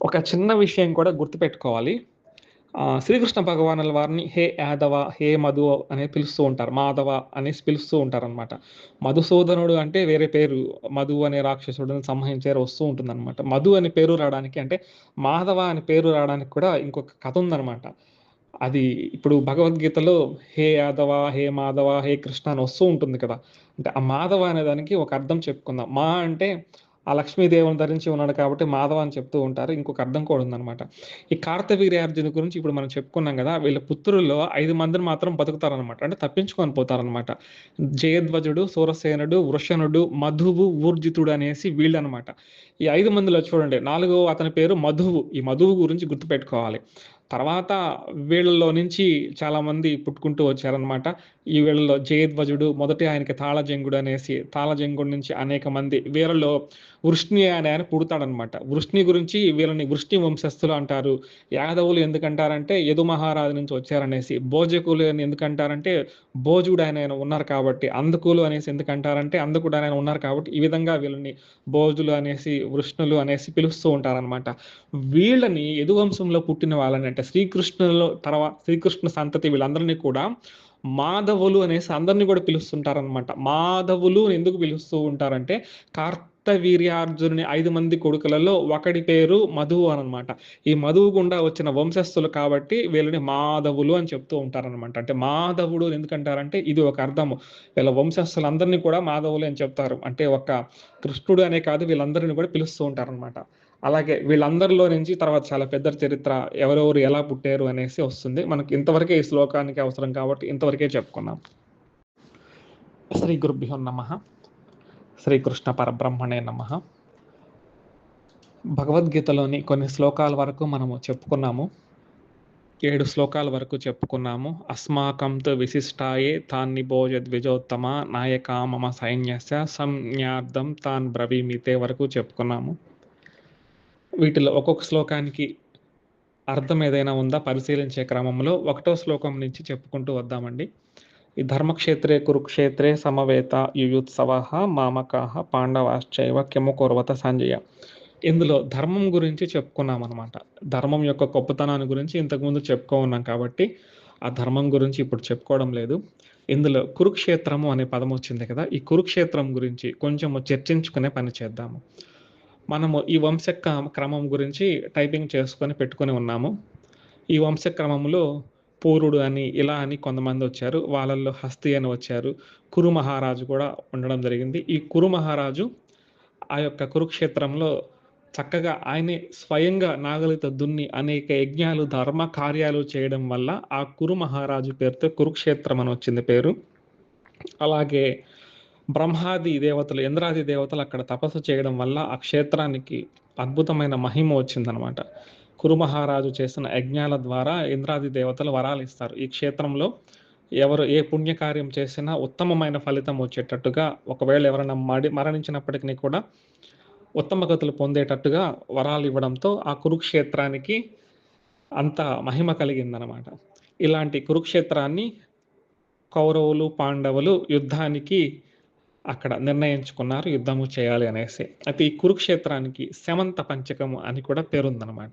ఒక చిన్న విషయం కూడా గుర్తుపెట్టుకోవాలి. శ్రీకృష్ణ భగవానుల వారిని హే యాదవ, హే మధు అని పిలుస్తూ ఉంటారు. మాధవ అనేసి పిలుస్తూ ఉంటారనమాట. మధుసూదనుడు అంటే వేరే పేరు. మధు అనే రాక్షసుడిని సంహరించే వస్తూ ఉంటుందనమాట. మధు అనే పేరు రావడానికి అంటే మాధవ అని పేరు రావడానికి కూడా ఇంకొక కథ ఉందనమాట. అది ఇప్పుడు భగవద్గీతలో హే యాదవ, హే మాధవ, హే కృష్ణ అని వస్తూ ఉంటుంది కదా! అంటే ఆ మాధవ అనే దానికి ఒక అర్థం చెప్పుకుందాం. అంటే ఆ లక్ష్మీదేవిని ధరించి ఉన్నాడు కాబట్టి మాధవ అని చెప్తూ ఉంటారు. ఇంకొక అర్థం కూడా ఉందనమాట. ఈ కార్తవీర్యార్జున గురించి ఇప్పుడు మనం చెప్పుకున్నాం గదా! వీళ్ళ పుత్రుల్లో 5 మందిని మాత్రం బతుకుతారనమాట. అంటే తప్పించుకొని పోతారనమాట. జయధ్వజుడు, సూరసేనుడు, వృషణుడు, మధువు, ఊర్జితుడు అనేసి వీళ్ళనమాట. ఈ 5 మందిలో చూడండి, నాలుగో అతని పేరు మధువు. ఈ మధువు గురించి గుర్తుపెట్టుకోవాలి. తర్వాత వీళ్ళలో నుంచి చాలామంది పుట్టుకుంటూ వచ్చారనమాట. ఈ వీళ్ళలో జయధ్వజుడు మొదటి ఆయనకి తాళజంగుడు అనేసి, తాళజంగుడి నుంచి అనేక మంది వీళ్ళలో వృష్ణి అనే ఆయన పుడతాడనమాట. వృష్ణి గురించి వీళ్ళని వృష్ణి వంశస్థులు అంటారు. యాదవులు ఎందుకంటారంటే యదు మహారాజు నుంచి వచ్చారనేసి. భోజకులు అని ఎందుకంటారంటే భోజుడు ఆయన ఉన్నారు కాబట్టి. అంధకులు అనేసి ఎందుకంటారంటే అంధకుడు ఆయన ఉన్నారు కాబట్టి ఈ విధంగా వీళ్ళని భోజులు అనేసి, వృష్ణులు అనేసి పిలుస్తూ ఉంటారనమాట. వీళ్ళని యదువంశంలో పుట్టిన వాళ్ళని అంటే శ్రీకృష్ణ సంతతి వీళ్ళందరినీ కూడా మాధవులు అనేసి అందరిని కూడా పిలుస్తుంటారనమాట. మాధవులు అని ఎందుకు పిలుస్తూ ఉంటారంటే కార్తవీర్యార్జునుని 5 మంది కొడుకులలో ఒకడి పేరు మధువు అనమాట. ఈ మధువు గుండా వచ్చిన వంశస్థులు కాబట్టి వీళ్ళని మాధవులు అని చెప్తూ ఉంటారనమాట. అంటే మాధవుడు అని ఎందుకంటారంటే ఇది ఒక అర్థము. వీళ్ళ వంశస్థులందరినీ కూడా మాధవులు అని చెప్తారు. అంటే ఒక కృష్ణుడు అనే కాదు వీళ్ళందరిని కూడా పిలుస్తూ ఉంటారనమాట. అలాగే వీళ్ళందరిలో నుంచి తర్వాత చాలా పెద్ద చరిత్ర ఎవరెవరు ఎలా పుట్టారు అనేసి వస్తుంది. మనకి ఇంతవరకే ఈ శ్లోకానికి అవసరం కాబట్టి ఇంతవరకే చెప్పుకున్నాం. శ్రీ గురుభ్యో నమః. శ్రీకృష్ణ పరబ్రహ్మణే నమః. భగవద్గీతలోని కొన్ని శ్లోకాల వరకు మనము చెప్పుకున్నాము. 7 శ్లోకాల వరకు చెప్పుకున్నాము. అస్మాకం తు విశిష్టాయే తాన్ నిబోజ ద్విజోత్తమ నాయకా మమ సైన్యస్య సంజ్ఞార్థం తాన్ బ్రవీమితే వరకు చెప్పుకున్నాము. వీటిలో ఒక్కొక్క శ్లోకానికి అర్థం ఏదైనా ఉందా పరిశీలించే క్రమంలో 1వ శ్లోకం నుంచి చెప్పుకుంటూ వద్దామండి. ఈ ధర్మక్షేత్రే కురుక్షేత్రే సమవేత యుయుత్సవః మామకాః పాండవాశ్చైవ కిముకుర్వత సంజయ. ఇందులో ధర్మం గురించి చెప్పుకున్నామనమాట. ధర్మం యొక్క గొప్పతనాన్ని గురించి ఇంతకుముందు చెప్పుకున్నాం కాబట్టి ఆ ధర్మం గురించి ఇప్పుడు చెప్పుకోవడం లేదు. ఇందులో కురుక్షేత్రము అనే పదం వచ్చింది కదా! ఈ కురుక్షేత్రం గురించి కొంచెము చర్చించుకునే పని చేద్దాము. మనము ఈ క్రమం గురించి టైపింగ్ చేసుకొని పెట్టుకొని ఉన్నాము. ఈ వంశక్రమంలో పూరుడు అని ఇలా అని కొంతమంది వచ్చారు. వాళ్ళల్లో హస్తి అని వచ్చారు. కురు మహారాజు కూడా ఉండడం జరిగింది. ఈ కురు మహారాజు ఆ యొక్క కురుక్షేత్రంలో చక్కగా ఆయనే స్వయంగా నాగలితో దున్ని అనేక యజ్ఞాలు, ధర్మ కార్యాలు చేయడం వల్ల ఆ కురు మహారాజు పేరుతో కురుక్షేత్రం అని వచ్చింది పేరు. అలాగే బ్రహ్మాది దేవతలు, ఇంద్రాది దేవతలు అక్కడ తపస్సు చేయడం వల్ల ఆ క్షేత్రానికి అద్భుతమైన మహిమ వచ్చిందనమాట. కురు మహారాజు చేసిన యజ్ఞాల ద్వారా ఇంద్రాది దేవతలు వరాలు ఇస్తారు. ఈ క్షేత్రంలో ఎవరు ఏ పుణ్యకార్యం చేసినా ఉత్తమమైన ఫలితం వచ్చేటట్టుగా, ఒకవేళ ఎవరైనా మరణించినప్పటికీ కూడా ఉత్తమ గతులు పొందేటట్టుగా వరాలు ఇవ్వడంతో ఆ కురుక్షేత్రానికి అంత మహిమ కలిగిందనమాట. ఇలాంటి కురుక్షేత్రాన్ని కౌరవులు, పాండవులు యుద్ధానికి అక్కడ నిర్ణయించుకున్నారు యుద్ధము చేయాలి అనేసి. అయితే ఈ కురుక్షేత్రానికి శమంత పంచకము అని కూడా పేరుందనమాట.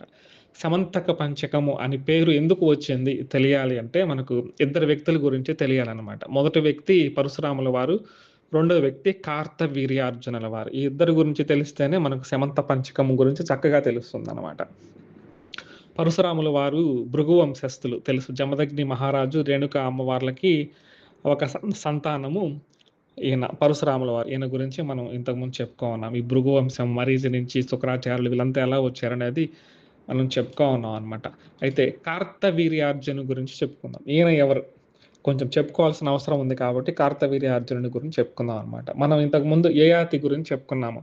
శమంతక పంచకము అని పేరు ఎందుకు వచ్చింది తెలియాలి అంటే మనకు ఇద్దరు వ్యక్తుల గురించి తెలియాలన్నమాట. మొదటి వ్యక్తి పరశురాముల వారు, రెండో వ్యక్తి కార్తవీర్యార్జునుల వారు. ఈ ఇద్దరి గురించి తెలిస్తేనే మనకు శమంత పంచకము గురించి చక్కగా తెలుస్తుందన్నమాట. పరశురాముల వారు భృగు వంశస్థులు తెలుసు. జమదగ్ని మహారాజు, రేణుక అమ్మవార్లకి ఒక సంతానము ఈయన పరశురాముల వారు. ఈయన గురించి మనం ఇంతకుముందు చెప్పుకున్నాం. ఈ భృగు వంశం, మరీచి నుంచి శుక్రాచార్యులు వీళ్ళంతా ఎలా వచ్చారనేది మనం చెప్పుకున్నాం అనమాట. అయితే కార్తవీర్యార్జును గురించి చెప్పుకుందాం. ఈయన ఎవరు కొంచెం చెప్పుకోవాల్సిన అవసరం ఉంది కాబట్టి కార్తవీర్యార్జునుడి గురించి చెప్పుకుందాం అనమాట. మనం ఇంతకుముందు యయాతి గురించి చెప్పుకున్నాము.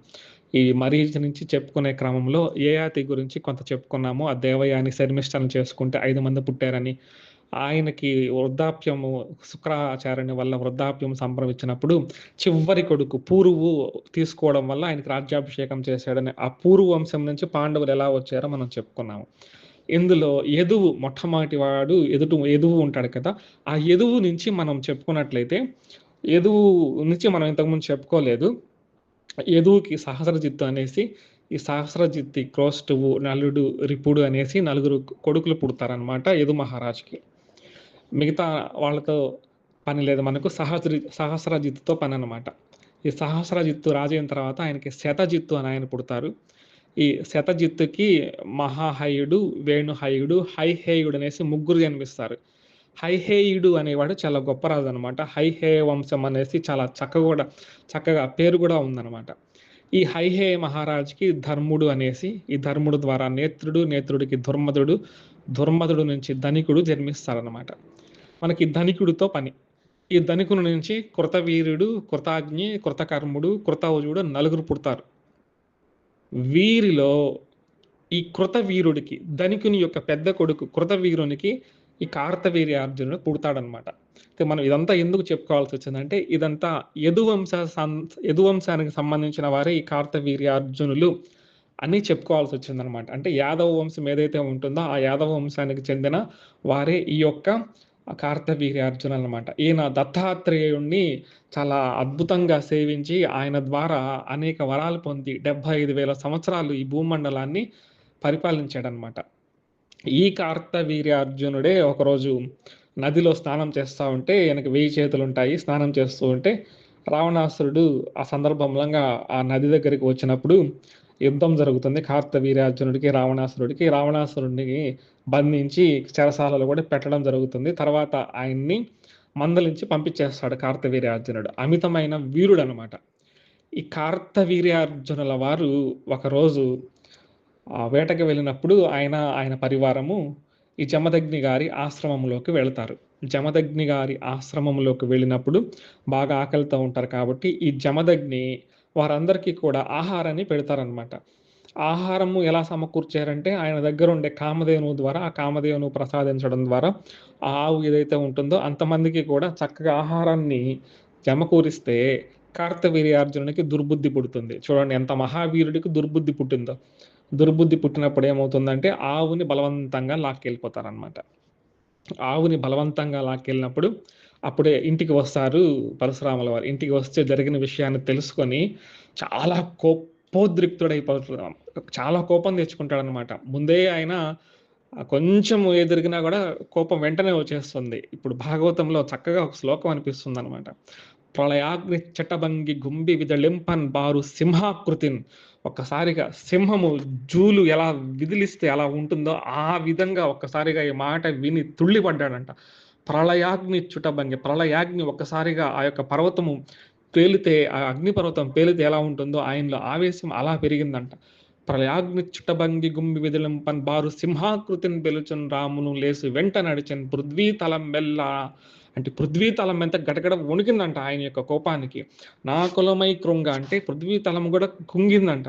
ఈ మరీచి నుంచి చెప్పుకునే క్రమంలో యయాతి గురించి కొంత చెప్పుకున్నాము. ఆ దేవయాని శర్మిష్టను చేసుకుంటే 5 మంది పుట్టారని, ఆయనకి వృద్ధాప్యము శుక్రాచార్యుని వల్ల వృద్ధాప్యం సంభవించినప్పుడు చివరి కొడుకు పూరువు తీసుకోవడం వల్ల ఆయనకి రాజ్యాభిషేకం చేశాడని, ఆ పూర్వ వంశం నుంచి పాండవులు ఎలా వచ్చారో మనం చెప్పుకున్నాము. ఇందులో యదువు మొట్టమొదటి వాడు యదువు ఉంటాడు కదా! ఆ యదువు నుంచి మనం చెప్పుకున్నట్లయితే, యదువు నుంచి మనం ఇంతకుముందు చెప్పుకోలేదు. యదువుకి సహస్రజిత్తు అనేసి ఈ సహస్రజిత్తి, క్రోష్టువు, నలుడు, రిపుడు అనేసి నలుగురు కొడుకులు పుడతారనమాట యదు మహారాజుకి. మిగతా వాళ్ళతో పని లేదు మనకు. సహస్రజిత్తుతో పని అనమాట. ఈ సహస్రజిత్తు రాజైన తర్వాత ఆయనకి శతజిత్తు అని ఆయన పుడతారు. ఈ శతజిత్తుకి మహాహయుడు, వేణుహయుడు, హైహేయుడు అనేసి ముగ్గురు జన్మిస్తారు. హైహేయుడు అనేవాడు చాలా గొప్ప రాజు అనమాట. హైహేయ వంశం అనేసి చాలా చక్కగా పేరు కూడా ఉందన్నమాట. ఈ హైహేయ మహారాజుకి ధర్ముడు అనేసి, ఈ ధర్ముడు ద్వారా నేత్రుడు, నేత్రుడికి దుర్మధుడు, దుర్మధుడు నుంచి ధనికుడు జన్మిస్తారనమాట. మనకి ధనికుడితో పని. ఈ ధనికుని నుంచి కృతవీరుడు, కృతాగ్ని, కృతకర్ముడు, కృతౌజుడు నలుగురు పుడతారు. వీరిలో ఈ కృతవీరుడికి, ధనికుని యొక్క పెద్ద కొడుకు కృతవీరునికి ఈ కార్తవీర్యార్జునుడు పుడతాడనమాట. మనం ఇదంతా ఎందుకు చెప్పుకోవాల్సి వచ్చిందంటే, ఇదంతా యదువంశానికి సంబంధించిన వారే ఈ కార్తవీర్యార్జునులు అని చెప్పుకోవాల్సి వచ్చిందనమాట. అంటే యాదవ వంశం ఏదైతే ఉంటుందో ఆ యాదవ వంశానికి చెందిన వారే ఈ యొక్క కార్తవీర్యార్జున అనమాట. ఈయన దత్తాత్రేయుణ్ణి చాలా అద్భుతంగా సేవించి ఆయన ద్వారా అనేక వరాలు పొంది 75,000 సంవత్సరాలు ఈ భూమండలాన్ని పరిపాలించాడనమాట. ఈ కార్తవీర్యార్జునుడే ఒకరోజు నదిలో స్నానం చేస్తూ ఉంటే, ఈయనకి 1000 చేతులు ఉంటాయి. స్నానం చేస్తూ ఉంటే రావణాసురుడు ఆ సందర్భంగా ఆ నది దగ్గరికి వచ్చినప్పుడు యుద్ధం జరుగుతుంది. కార్తవీర్యార్జునుడికి రావణాసురుడికి. రావణాసురుడిని బంధించి చెరసాలలో కూడా పెట్టడం జరుగుతుంది. తర్వాత ఆయన్ని మందలించి పంపించేస్తాడు కార్తవీర్యార్జునుడు. అమితమైన వీరుడు అనమాట. ఈ కార్తవీర్యార్జునుల వారు ఒకరోజు వేటకి వెళ్ళినప్పుడు ఆయన పరివారము ఈ జమదగ్ని గారి ఆశ్రమంలోకి వెళతారు. జమదగ్ని గారి ఆశ్రమంలోకి వెళ్ళినప్పుడు బాగా ఆకలితో ఉంటారు కాబట్టి ఈ జమదగ్ని వారందరికీ కూడా ఆహారాన్ని పెడతారనమాట. ఆహారము ఎలా సమకూర్చారంటే, ఆయన దగ్గర ఉండే కామధేనువు ద్వారా, ఆ కామధేనువు ప్రసాదించడం ద్వారా ఆ ఆవు ఏదైతే ఉంటుందో అంతమందికి కూడా చక్కగా ఆహారాన్ని సమకూరిస్తే కార్తవీర్యార్జునునికి దుర్బుద్ధి పుడుతుంది. చూడండి ఎంత మహావీరుడికి దుర్బుద్ధి పుట్టిందో. దుర్బుద్ధి పుట్టినప్పుడు ఏమవుతుందంటే ఆవుని బలవంతంగా లాక్కెళ్ళిపోతారనమాట. ఆవుని బలవంతంగా లాక్కెళ్ళినప్పుడు అప్పుడే ఇంటికి వస్తారు పరశురాముల వారు. ఇంటికి వస్తే జరిగిన విషయాన్ని తెలుసుకొని చాలా కోపోద్రిక్తుడైపోతున్నాం. చాలా కోపం తెచ్చుకుంటాడనమాట. ముందే ఆయన కొంచెం ఎదిరిగినా కూడా కోపం వెంటనే వచ్చేస్తుంది. ఇప్పుడు భాగవతంలో చక్కగా ఒక శ్లోకం అనిపిస్తుందనమాట. ప్రళయాగ్ని చటభంగి గుంబి విదళింపన్ బారు సింహాకృతిన్. ఒక్కసారిగా సింహము జూలు ఎలా విదిలిస్తే ఎలా ఉంటుందో ఆ విధంగా ఒక్కసారిగా ఈ మాట విని తుళ్ళిపడ్డాడంట. ప్రళయాగ్ని చుటభంగి, ప్రళయాగ్ని ఒక్కసారిగా ఆ యొక్క పర్వతము పేలితే, ఆ అగ్నిపర్వతం పేలితే ఎలా ఉంటుందో ఆయనలో ఆవేశం అలా పెరిగిందంట. ప్రళయాగ్ని చుట్టభంగి గుంబి విదిలింపన్ బారు సింహాకృతిని పెలుచున్ రామును లేసి వెంట నడిచన్ పృథ్వీతలం మెల్ల. అంటే పృథ్వీతలం ఎంత గడగడ వణికిందంట ఆయన యొక్క కోపానికి. నా కులమై కృంగ అంటే పృథ్వీతలం కూడా కుంగిందంట.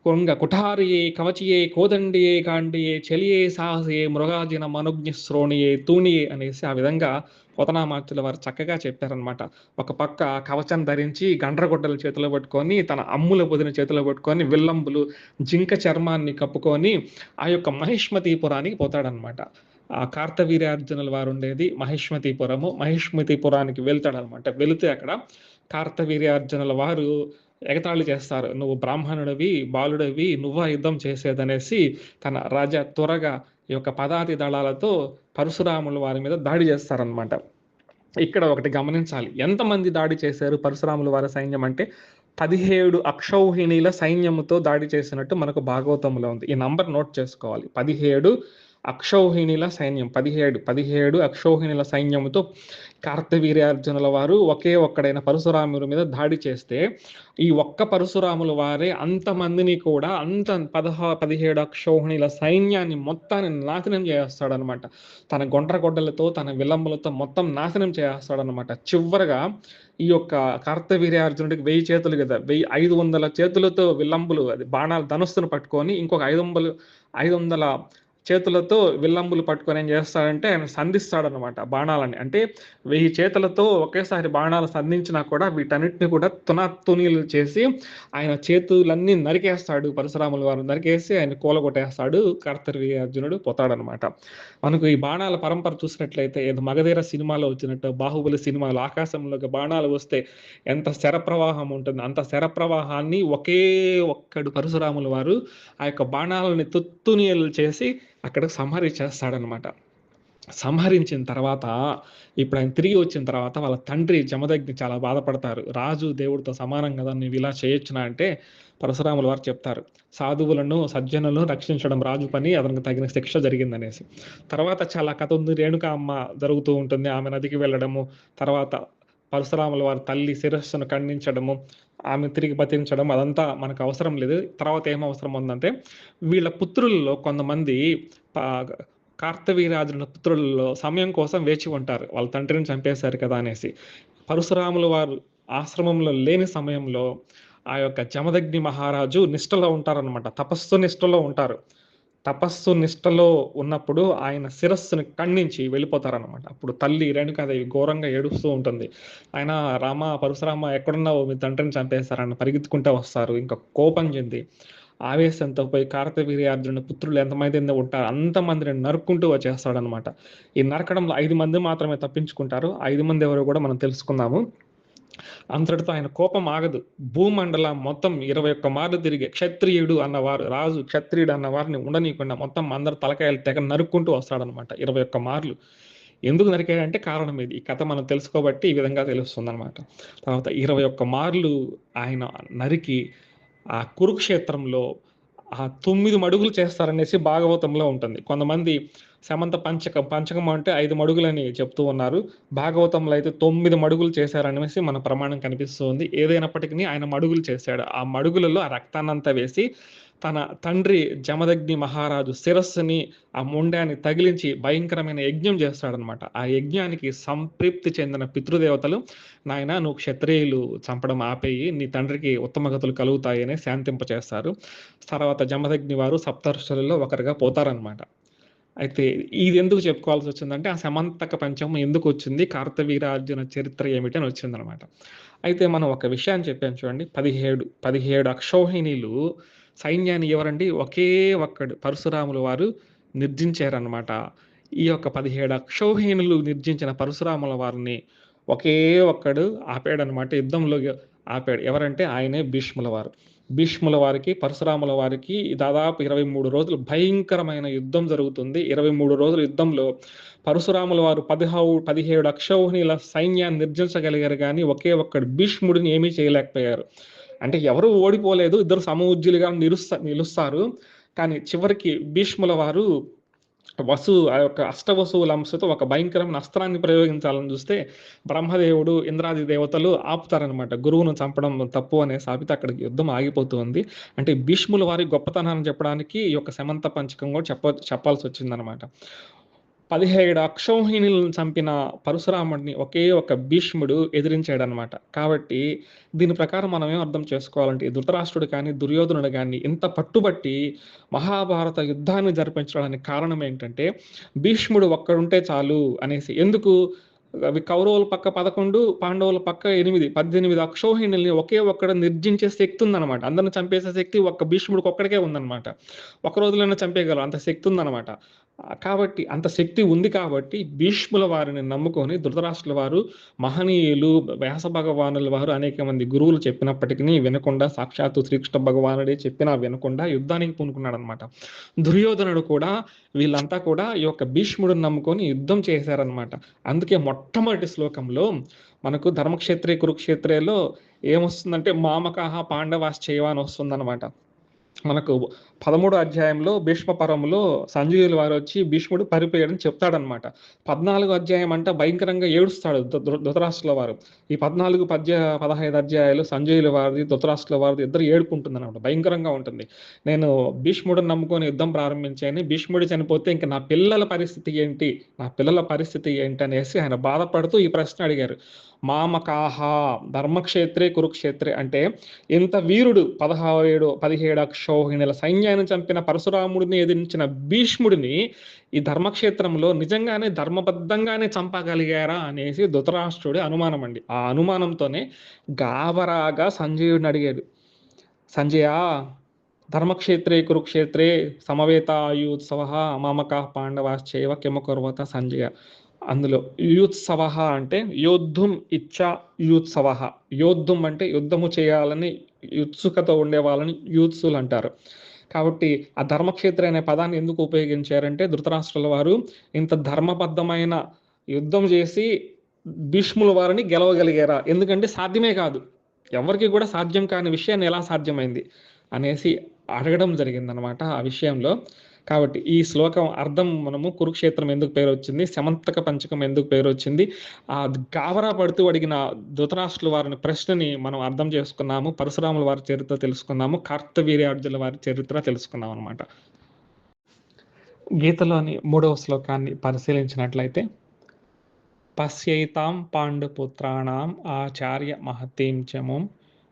కొంగ కుఠారియే కవచియే కోదండియే కాండియే చెలియే సాహసయే మృగాజిన మనుజ్ఞ శ్రోణియే తూణియే అనేసి ఆ విధంగా పోతనామాత్యుల వారు చక్కగా చెప్పారనమాట. ఒక పక్క కవచం ధరించి గండ్రగొడ్డల చేతిలో పట్టుకొని, తన అమ్ముల పొదిన చేతిలో పట్టుకొని, విల్లంబులు జింక చర్మాన్ని కప్పుకొని ఆ యొక్క మహిష్మతీపురానికి పోతాడనమాట. ఆ కార్తవీర్యార్జునుల వారు ఉండేది మహిష్మతీపురము. మహిష్మతీపురానికి వెళ్తాడనమాట. వెళితే అక్కడ కార్తవీర్యార్జునుల వారు ఎగతాళి చేస్తారు. నువ్వు బ్రాహ్మణుడివి, బాలుడివి, నువ్వా యుద్ధం చేసేదనేసి తన త్వరగా ఈ యొక్క పదాతి దళాలతో పరశురాముల వారి మీద దాడి చేస్తారనమాట. ఇక్కడ ఒకటి గమనించాలి. ఎంతమంది దాడి చేశారు పరశురాముల వారి సైన్యం అంటే 17 అక్షౌహిణీల సైన్యముతో దాడి చేసినట్టు మనకు భాగవతంలో ఉంది. ఈ నంబర్ నోట్ చేసుకోవాలి. 17 అక్షౌహిణీల సైన్యం, 17 అక్షౌహిణీల సైన్యముతో కార్తవీర్యార్జునుల వారు ఒకే ఒక్కడైన పరశురాముల మీద దాడి చేస్తే, ఈ ఒక్క పరశురాముల వారే అంతమందిని కూడా 17 అక్షౌహిణీల సైన్యాన్ని మొత్తాన్ని నాశనం చేస్తాడనమాట. తన గొడ్డలతో, తన విలంబులతో మొత్తం నాశనం చేస్తాడనమాట. చివరగా ఈ యొక్క కార్తవీర్యార్జునుడికి 1000 చేతులు కదా, 500 చేతులతో విల్లంబులు, అది బాణాలు ధనుస్సును పట్టుకొని, ఇంకొక 500 చేతులతో విల్లంబులు పట్టుకొని ఏం చేస్తాడంటే ఆయన సంధిస్తాడనమాట బాణాలని. అంటే 1000 చేతులతో ఒకేసారి బాణాలు సంధించినా కూడా వీటన్నిటిని కూడా తునాతునీలు చేసి ఆయన చేతులన్నీ నరికేస్తాడు. పరశురాముల వారు నరికేసి ఆయన కూలగొట్టేస్తాడు. కార్తవీర్యార్జునుడు పోతాడనమాట. మనకు ఈ బాణాల పరంపర చూసినట్లయితే ఏదో 'మగధీర' సినిమాలో వచ్చినట్టు 'బాహుబలి' సినిమాలో ఆకాశంలోకి బాణాలు వస్తే ఎంత శరప్రవాహం ఉంటుందో అంత శరప్రవాహాన్ని ఒకే ఒక్కడు పరశురాముల వారు ఆ యొక్క బాణాలని తుత్తునియలు చేసి అక్కడ సంహరించేస్తాడనమాట. సంహరించిన తర్వాత ఇప్పుడు ఆయన తిరిగి వచ్చిన తర్వాత వాళ్ళ తండ్రి జమదగ్ని చాలా బాధపడతారు. రాజు దేవుడితో సమానం కదా! నువ్విలా చేయొచ్చునా అంటే పరశురాముల వారు చెప్తారు. సాధువులను, సజ్జనులను రక్షించడం రాజు పని. అతనికి తగిన శిక్ష జరిగిందనేసి. తర్వాత చాలా కథ ఉంది. రేణుకాంబ జరుగుతూ ఉంటుంది. ఆమె నదికి వెళ్ళడము, తర్వాత పరశురాముల వారి తల్లి శిరస్సును ఖండించడము, ఆమె తిరిగి బతికించడం అదంతా మనకు అవసరం లేదు. తర్వాత ఏం అవసరం ఉందంటే వీళ్ళ పుత్రుల్లో కొంతమంది పా కార్తవీర్యార్జునుల పుత్రులలో సమయం కోసం వేచి ఉంటారు. వాళ్ళ తండ్రిని చంపేశారు కదా అనేసి. పరశురాముల వారు ఆశ్రమంలో లేని సమయంలో ఆ యొక్క జమదగ్ని మహారాజు నిష్టలో ఉంటారనమాట. తపస్సు నిష్టలో ఉంటారు. తపస్సు నిష్టలో ఉన్నప్పుడు ఆయన శిరస్సుని ఖండించి వెళ్ళిపోతారనమాట. అప్పుడు తల్లి రేణుకాదేవి ఘోరంగా ఏడుస్తూ ఉంటుంది. ఆయన "రామ, పరశురామ ఎక్కడున్నావు? మీ తండ్రిని చంపేశారని" పరిగెత్తుకుంటూ వస్తారు. ఇంకా కోపం చెంది ఆవేశంతో పోయి కార్తవీర్యార్జునుడి పుత్రులు ఎంతమంది ఉంటారో అంతమందిని నరుక్కుంటూ వచ్చేస్తాడనమాట. ఈ నరకడంలో 5 మంది మాత్రమే తప్పించుకుంటారు. 5 మంది ఎవరో కూడా మనం తెలుసుకుందాము. అంతటితో ఆయన కోపం ఆగదు. భూమండలం మొత్తం 21 మార్లు తిరిగి క్షత్రియుడు అన్నవారు, రాజు క్షత్రియుడు అన్న వారిని ఉండనీయకుండా మొత్తం అందరు తలకాయలు తెగ నరుక్కుంటూ వస్తాడనమాట 21 మార్లు. ఎందుకు నరికాడంటే కారణం ఇది. ఈ కథ మనం తెలుసుకోబట్టి ఈ విధంగా తెలుస్తుందనమాట. తర్వాత 21 మార్లు ఆయన నరికి ఆ కురుక్షేత్రంలో ఆ 9 మడుగులు చేస్తారనేసి భాగవతంలో ఉంటుంది. కొంతమంది సమంత పంచకం అంటే 5 మడుగులని చెప్తూ ఉన్నారు. భాగవతంలో అయితే 9 మడుగులు చేశారనేసి మన ప్రమాణం కనిపిస్తూ ఉంది. ఏదైనప్పటికీ ఆయన మడుగులు చేశాడు. ఆ మడుగులలో ఆ రక్తాన్నంతా వేసి తన తండ్రి జమదగ్ని మహారాజు శిరస్సుని ఆ మొండాన్ని తగిలించి భయంకరమైన యజ్ఞం చేస్తాడనమాట. ఆ యజ్ఞానికి సంతృప్తి చెందిన పితృదేవతలు నాయన నువ్వు క్షత్రియులు చంపడం ఆపేయి, నీ తండ్రికి ఉత్తమ గతులు కలుగుతాయి అని శాంతింపచేస్తారు. తర్వాత జమదగ్ని వారు సప్తర్షులలో ఒకరిగా పోతారనమాట. అయితే ఇది ఎందుకు చెప్పుకోవాల్సి వచ్చిందంటే ఆ సమంతక పంచమం ఎందుకు వచ్చింది, కార్తవీర్యార్జున చరిత్ర ఏమిటి అని వచ్చిందనమాట. అయితే మనం ఒక విషయాన్ని చెప్పాను చూడండి. 17 అక్షౌహిణీలు సైన్యాన్ని ఎవరండి ఒకే ఒక్కడు పరశురాముల వారు నిర్జించారనమాట. ఈ యొక్క 17 అక్షౌహిణులు నిర్జించిన పరశురాముల వారిని ఒకే ఒక్కడు ఆపాడనమాట. యుద్ధంలో ఆపాడు. ఎవరంటే ఆయనే భీష్ముల వారు. భీష్ముల వారికి పరశురాముల వారికి దాదాపు 23 రోజులు భయంకరమైన యుద్ధం జరుగుతుంది. 23 రోజుల యుద్ధంలో పరశురాముల వారు 17 అక్షౌహిణీల సైన్యాన్ని నిర్జించగలిగారు కానీ ఒకే ఒక్కడు భీష్ముడిని ఏమీ చేయలేకపోయారు. అంటే ఎవరు ఓడిపోలేదు. ఇద్దరు సమఉజ్జులుగా నిలుస్తారు. కానీ చివరికి భీష్ముల వారు ఆ యొక్క అష్టవసువుల అంశతో ఒక భయంకరమైన అస్త్రాన్ని ప్రయోగించాలని చూస్తే బ్రహ్మదేవుడు, ఇంద్రాది దేవతలు ఆపుతారనమాట. గురువును చంపడం తప్పు అనేసి ఆపితే అక్కడికి యుద్ధం ఆగిపోతుంది. అంటే భీష్ముల వారి గొప్పతనాన్ని చెప్పడానికి ఈ యొక్క సమంత పంచకం కూడా చెప్పాల్సి వచ్చిందనమాట. 17 అక్షౌహిణులను చంపిన పరశురాముడిని ఒకే ఒక భీష్ముడు ఎదిరించాడనమాట. కాబట్టి దీని ప్రకారం మనం ఏం అర్థం చేసుకోవాలంటే ధృతరాష్ట్రుడు కానీ, దుర్యోధనుడు కానీ ఇంత పట్టుబట్టి మహాభారత యుద్ధాన్ని జరిపించడానికి కారణం ఏంటంటే భీష్ముడు ఒక్కడుంటే చాలు అనేసి. ఎందుకు? అవి కౌరవుల పక్క 11, పాండవుల పక్క 8, 18 అక్షౌహిణుల్ని ఒకే ఒక్కడు నిర్జించే శక్తి ఉందనమాట. అందరిని చంపేసే శక్తి ఒక్క భీష్ముడికి ఒక్కడికే ఉందనమాట. ఒక రోజులోనే చంపేయగలరు అంత శక్తి ఉందనమాట. కాబట్టి అంత శక్తి ఉంది కాబట్టి భీష్ముల వారిని నమ్ముకొని ధృతరాష్ట్రుల వారు మహనీయులు, వ్యాస భగవానుల వారు అనేక మంది గురువులు చెప్పినప్పటికీ వినకుండా, సాక్షాత్తు శ్రీకృష్ణ భగవానుడే చెప్పినా వినకుండా యుద్ధానికి పూనుకున్నాడు అనమాట. దుర్యోధనుడు కూడా వీళ్ళంతా కూడా ఈ యొక్క భీష్ముడిని నమ్ముకొని యుద్ధం చేశారనమాట. అందుకే మొట్టమొదటి శ్లోకంలో మనకు ధర్మక్షేత్రే కురుక్షేత్రేలో ఏమొస్తుందంటే మామకాహ పాండవాశ్చైవ అని వస్తుందన్నమాట. మనకు 13 అధ్యాయంలో భీష్మ పర్వంలో సంజయుల వారు వచ్చి భీష్ముడు పరిపోయాడని చెప్తాడనమాట. 14 అధ్యాయం అంటే భయంకరంగా ఏడుస్తాడు ధృతరాష్ట్రుల వారు. ఈ 14, 15 అధ్యాయాలు సంజయుల వారిది, ధృతరాష్ట్రుల వారిది ఇద్దరు ఏడుకుంటుందన్నమాట. భయంకరంగా ఉంటుంది. నేను భీష్ముడిని నమ్ముకొని యుద్ధం ప్రారంభించాను. భీష్ముడు చనిపోతే ఇంక నా పిల్లల పరిస్థితి ఏంటి? నా పిల్లల పరిస్థితి ఏంటి అనేసి ఆయన బాధపడుతూ ఈ ప్రశ్న అడిగారు. మామకాహ ధర్మక్షేత్రే కురుక్షేత్రే అంటే ఇంత వీరుడు 17 అక్షౌహిణుల సైన్యాన్ని అన్యాయం చంపిన పరశురాముడిని ఎదిరించిన భీష్ముడిని ఈ ధర్మక్షేత్రంలో నిజంగానే ధర్మబద్ధంగానే చంపగలిగారా అనేసి ధృతరాష్ట్రుడి అనుమానం అండి. ఆ అనుమానంతోనే గాబరాగా సంజయుడిని అడిగాడు. సంజయ, ధర్మక్షేత్రే కురుక్షేత్రే సమవేతాయుత్సవ మామక పాండవాశ్చైవ కిమకుర్వత సంజయ. అందులో యూత్సవ అంటే యోద్ధుం ఇచ్చా యూత్సవ. యోద్ధుం అంటే యుద్ధము చేయాలని ఉత్సుకత ఉండే వాళ్ళని యూత్సులు అంటారు. కాబట్టి ఆ ధర్మక్షేత్ర అనే పదాన్ని ఎందుకు ఉపయోగించారంటే ధృతరాష్ట్రుల వారు ఇంత ధర్మబద్ధమైన యుద్ధం చేసి భీష్ముల వారిని గెలవగలిగారా, ఎందుకంటే సాధ్యమే కాదు, ఎవరికి కూడా సాధ్యం కాని విషయాన్ని ఎలా సాధ్యమైంది అనేసి అడగడం జరిగిందనమాట ఆ విషయంలో. కాబట్టి ఈ శ్లోకం అర్థం మనము కురుక్షేత్రం ఎందుకు పేరు వచ్చింది, సమంతక పంచకం ఎందుకు పేరు వచ్చింది, ఆ గావరా పడుతూ అడిగిన ధృతరాష్ట్రుల వారిని ప్రశ్నని మనం అర్థం చేసుకున్నాము, పరశురాముల వారి చరిత్ర తెలుసుకున్నాము, కార్తవీర్యార్జున వారి చరిత్ర తెలుసుకున్నాం అనమాట. గీతలోని 3వ శ్లోకాన్ని పరిశీలించినట్లయితే పశ్యైతాం పాండుపుత్రాణం ఆచార్య మహతీం చముం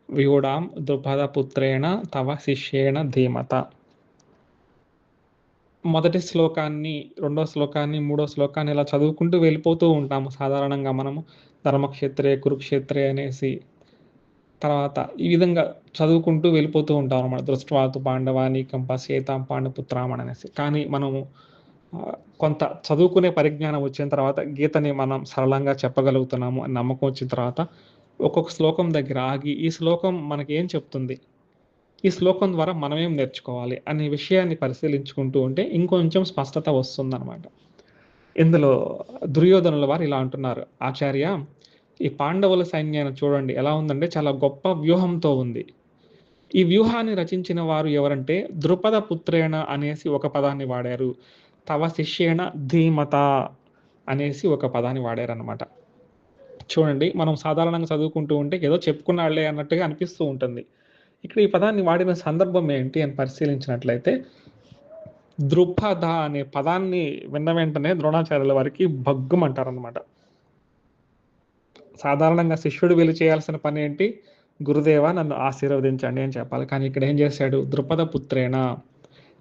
వ్యూఢాం ద్రుపదపుత్రేణ తవ శిష్యేణ ధీమత. మొదటి శ్లోకాన్ని, 2వ శ్లోకాన్ని, 3వ శ్లోకాన్ని ఇలా చదువుకుంటూ వెళ్ళిపోతూ ఉంటాము సాధారణంగా మనము. ధర్మక్షేత్రే కురుక్షేత్రే అనేసి తర్వాత ఈ విధంగా చదువుకుంటూ వెళ్ళిపోతూ ఉంటాం అన్నమాట. దృష్ట్వాతు పాండవానీకం పశ్యేతాం పాండుపుత్రామణ అనేసి. కానీ మనము కొంత చదువుకునే పరిజ్ఞానం వచ్చిన తర్వాత గీతని మనం సరళంగా చెప్పగలుగుతున్నాము అని నమ్మకం వచ్చిన తర్వాత ఒక్కొక్క శ్లోకం దగ్గర ఆగి ఈ శ్లోకం మనకి ఏం చెప్తుంది, ఈ శ్లోకం ద్వారా మనం ఏం నేర్చుకోవాలి అనే విషయాన్ని పరిశీలించుకుంటూ ఉంటే ఇంకొంచెం స్పష్టత వస్తుందన్నమాట. ఇందులో దుర్యోధనుల వారు ఇలా అంటున్నారు, ఆచార్య ఈ పాండవుల సైన్యాన్ని చూడండి ఎలా ఉందంటే చాలా గొప్ప వ్యూహంతో ఉంది. ఈ వ్యూహాన్ని రచించిన వారు ఎవరంటే ద్రుపద పుత్రేణ అనేసి ఒక పదాన్ని వాడారు, తవ శిష్యేణ ధీమత అనేసి ఒక పదాన్ని వాడారనమాట. చూడండి, మనం సాధారణంగా చదువుకుంటూ ఉంటే ఏదో చెప్పుకున్నాళ్లే అన్నట్టుగా అనిపిస్తూ ఉంటుంది. ఇక్కడ ఈ పదాన్ని వాడిన సందర్భం ఏంటి అని పరిశీలించినట్లయితే ద్రుపద అనే పదాన్ని విన్న వెంటనే ద్రోణాచార్యుల వారికి భగ్గుమంటారనమాట. సాధారణంగా శిష్యుడు వెళ్ళి చేయాల్సిన పని ఏంటి, గురుదేవ నన్ను ఆశీర్వదించండి అని చెప్పాలి. కానీ ఇక్కడ ఏం చేశాడు, ద్రుపద పుత్రేణ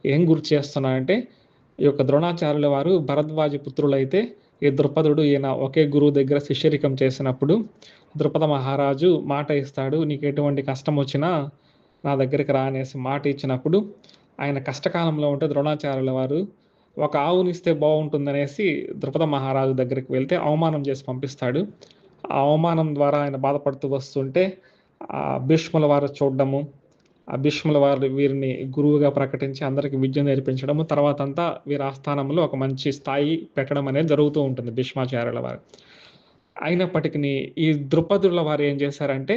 ఏం గుర్తు చేస్తున్నా అంటే ఈ యొక్క ద్రోణాచార్యుల వారు భరద్వాజ పుత్రులైతే ఈ ద్రుపదుడు ఈయన ఒకే గురువు దగ్గర శిష్యరికం చేసినప్పుడు ద్రుపద మహారాజు మాట ఇస్తాడు, నీకు ఎటువంటి కష్టం వచ్చినా నా దగ్గరికి రా అనేసి మాట ఇచ్చినప్పుడు ఆయన కష్టకాలంలో ఉంటే ద్రోణాచార్యుల వారు ఒక ఆవునిస్తే బాగుంటుందనేసి ద్రుపద మహారాజు దగ్గరికి వెళ్తే అవమానం చేసి పంపిస్తాడు. ఆ అవమానం ద్వారా ఆయన బాధపడుతూ వస్తుంటే ఆ భీష్ముల వారు చూడడము, ఆ భీష్ముల వారు వీరిని గురువుగా ప్రకటించి అందరికి విద్య నేర్పించడము, తర్వాత అంతా వీరి ఆస్థానంలో ఒక మంచి స్థాయి పెట్టడం అనేది జరుగుతూ ఉంటుంది భీష్మాచార్యుల వారు. అయినప్పటికీ ఈ ద్రుపదుల వారు ఏం చేశారంటే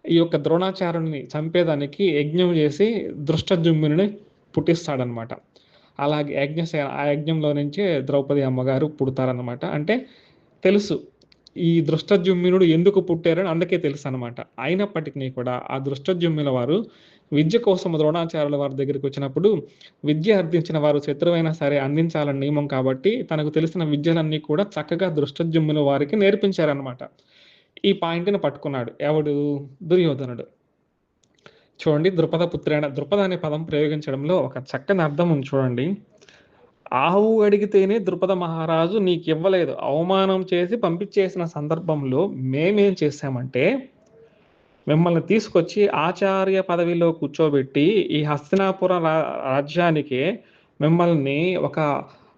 ఈ యొక్క ద్రోణాచార్యుని చంపేదానికి యజ్ఞం చేసి దృష్టజుమ్నుని పుట్టిస్తాడనమాట. అలాగే ఆ యజ్ఞంలో నుంచే ద్రౌపది అమ్మగారు పుడతారనమాట. అంటే తెలుసు ఈ దృష్టజుమ్నుడు ఎందుకు పుట్టారని అందుకే తెలుసు అనమాట. అయినప్పటికీ కూడా ఆ దృష్టజుమ్నుల వారు విద్య కోసం ద్రోణాచార్యుల వారి దగ్గరికి వచ్చినప్పుడు విద్య అర్థించిన వారు శత్రువైనా సరే అందించాలని నియమం కాబట్టి తనకు తెలిసిన విద్యలన్నీ కూడా చక్కగా దృష్టజుమ్నుల వారికి నేర్పించారనమాట. ఈ పాయింట్ని పట్టుకున్నాడు ఎవడు, దుర్యోధనుడు. చూడండి, ద్రుపద పుత్రేణ, ద్రుపద అనే పదం ప్రయోగించడంలో ఒక చక్కని అర్థం ఉంది చూడండి. ఆవు అడిగితేనే ద్రుపద మహారాజు నీకు ఇవ్వలేదు, అవమానం చేసి పంపించేసిన సందర్భంలో మేమేం చేశామంటే మిమ్మల్ని తీసుకొచ్చి ఆచార్య పదవిలో కూర్చోబెట్టి ఈ హస్తినాపుర రాజ్యానికి మిమ్మల్ని ఒక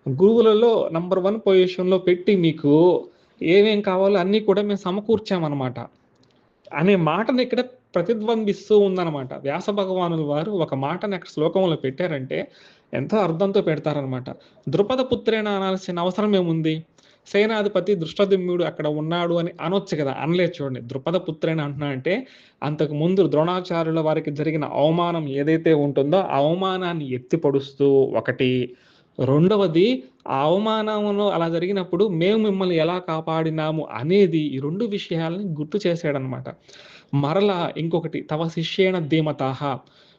గురువులలో నంబర్ 1 పొజిషన్లో పెట్టి మీకు ఏమేం కావాలో అన్నీ కూడా మేము సమకూర్చామన్నమాట అనే మాటను ఇక్కడ ప్రతిద్వందిస్తూ ఉందన్నమాట. వ్యాస భగవానుల వారు ఒక మాటని అక్కడ శ్లోకంలో పెట్టారంటే ఎంతో అర్థంతో పెడతారనమాట. ద్రుపద పుత్రేణ అనాల్సిన అవసరం ఏముంది, సేనాధిపతి దృష్టదుమ్నుడు అక్కడ ఉన్నాడు అని అనొచ్చు కదా, అనలేదు. చూడండి, ద్రుపద పుత్రేణ అంటున్నా అంటే అంతకు ముందు ద్రోణాచార్యుల వారికి జరిగిన అవమానం ఏదైతే ఉంటుందో ఆ అవమానాన్ని ఎత్తి పొడుస్తూ ఒకటి, రెండవది ఆ అవమానంలో అలా జరిగినప్పుడు మేము మిమ్మల్ని ఎలా కాపాడినాము అనేది ఈ 2 విషయాలని గుర్తు చేశాడనమాట. మరలా ఇంకొకటి, తవ శిష్యేణ ధీమతాహ,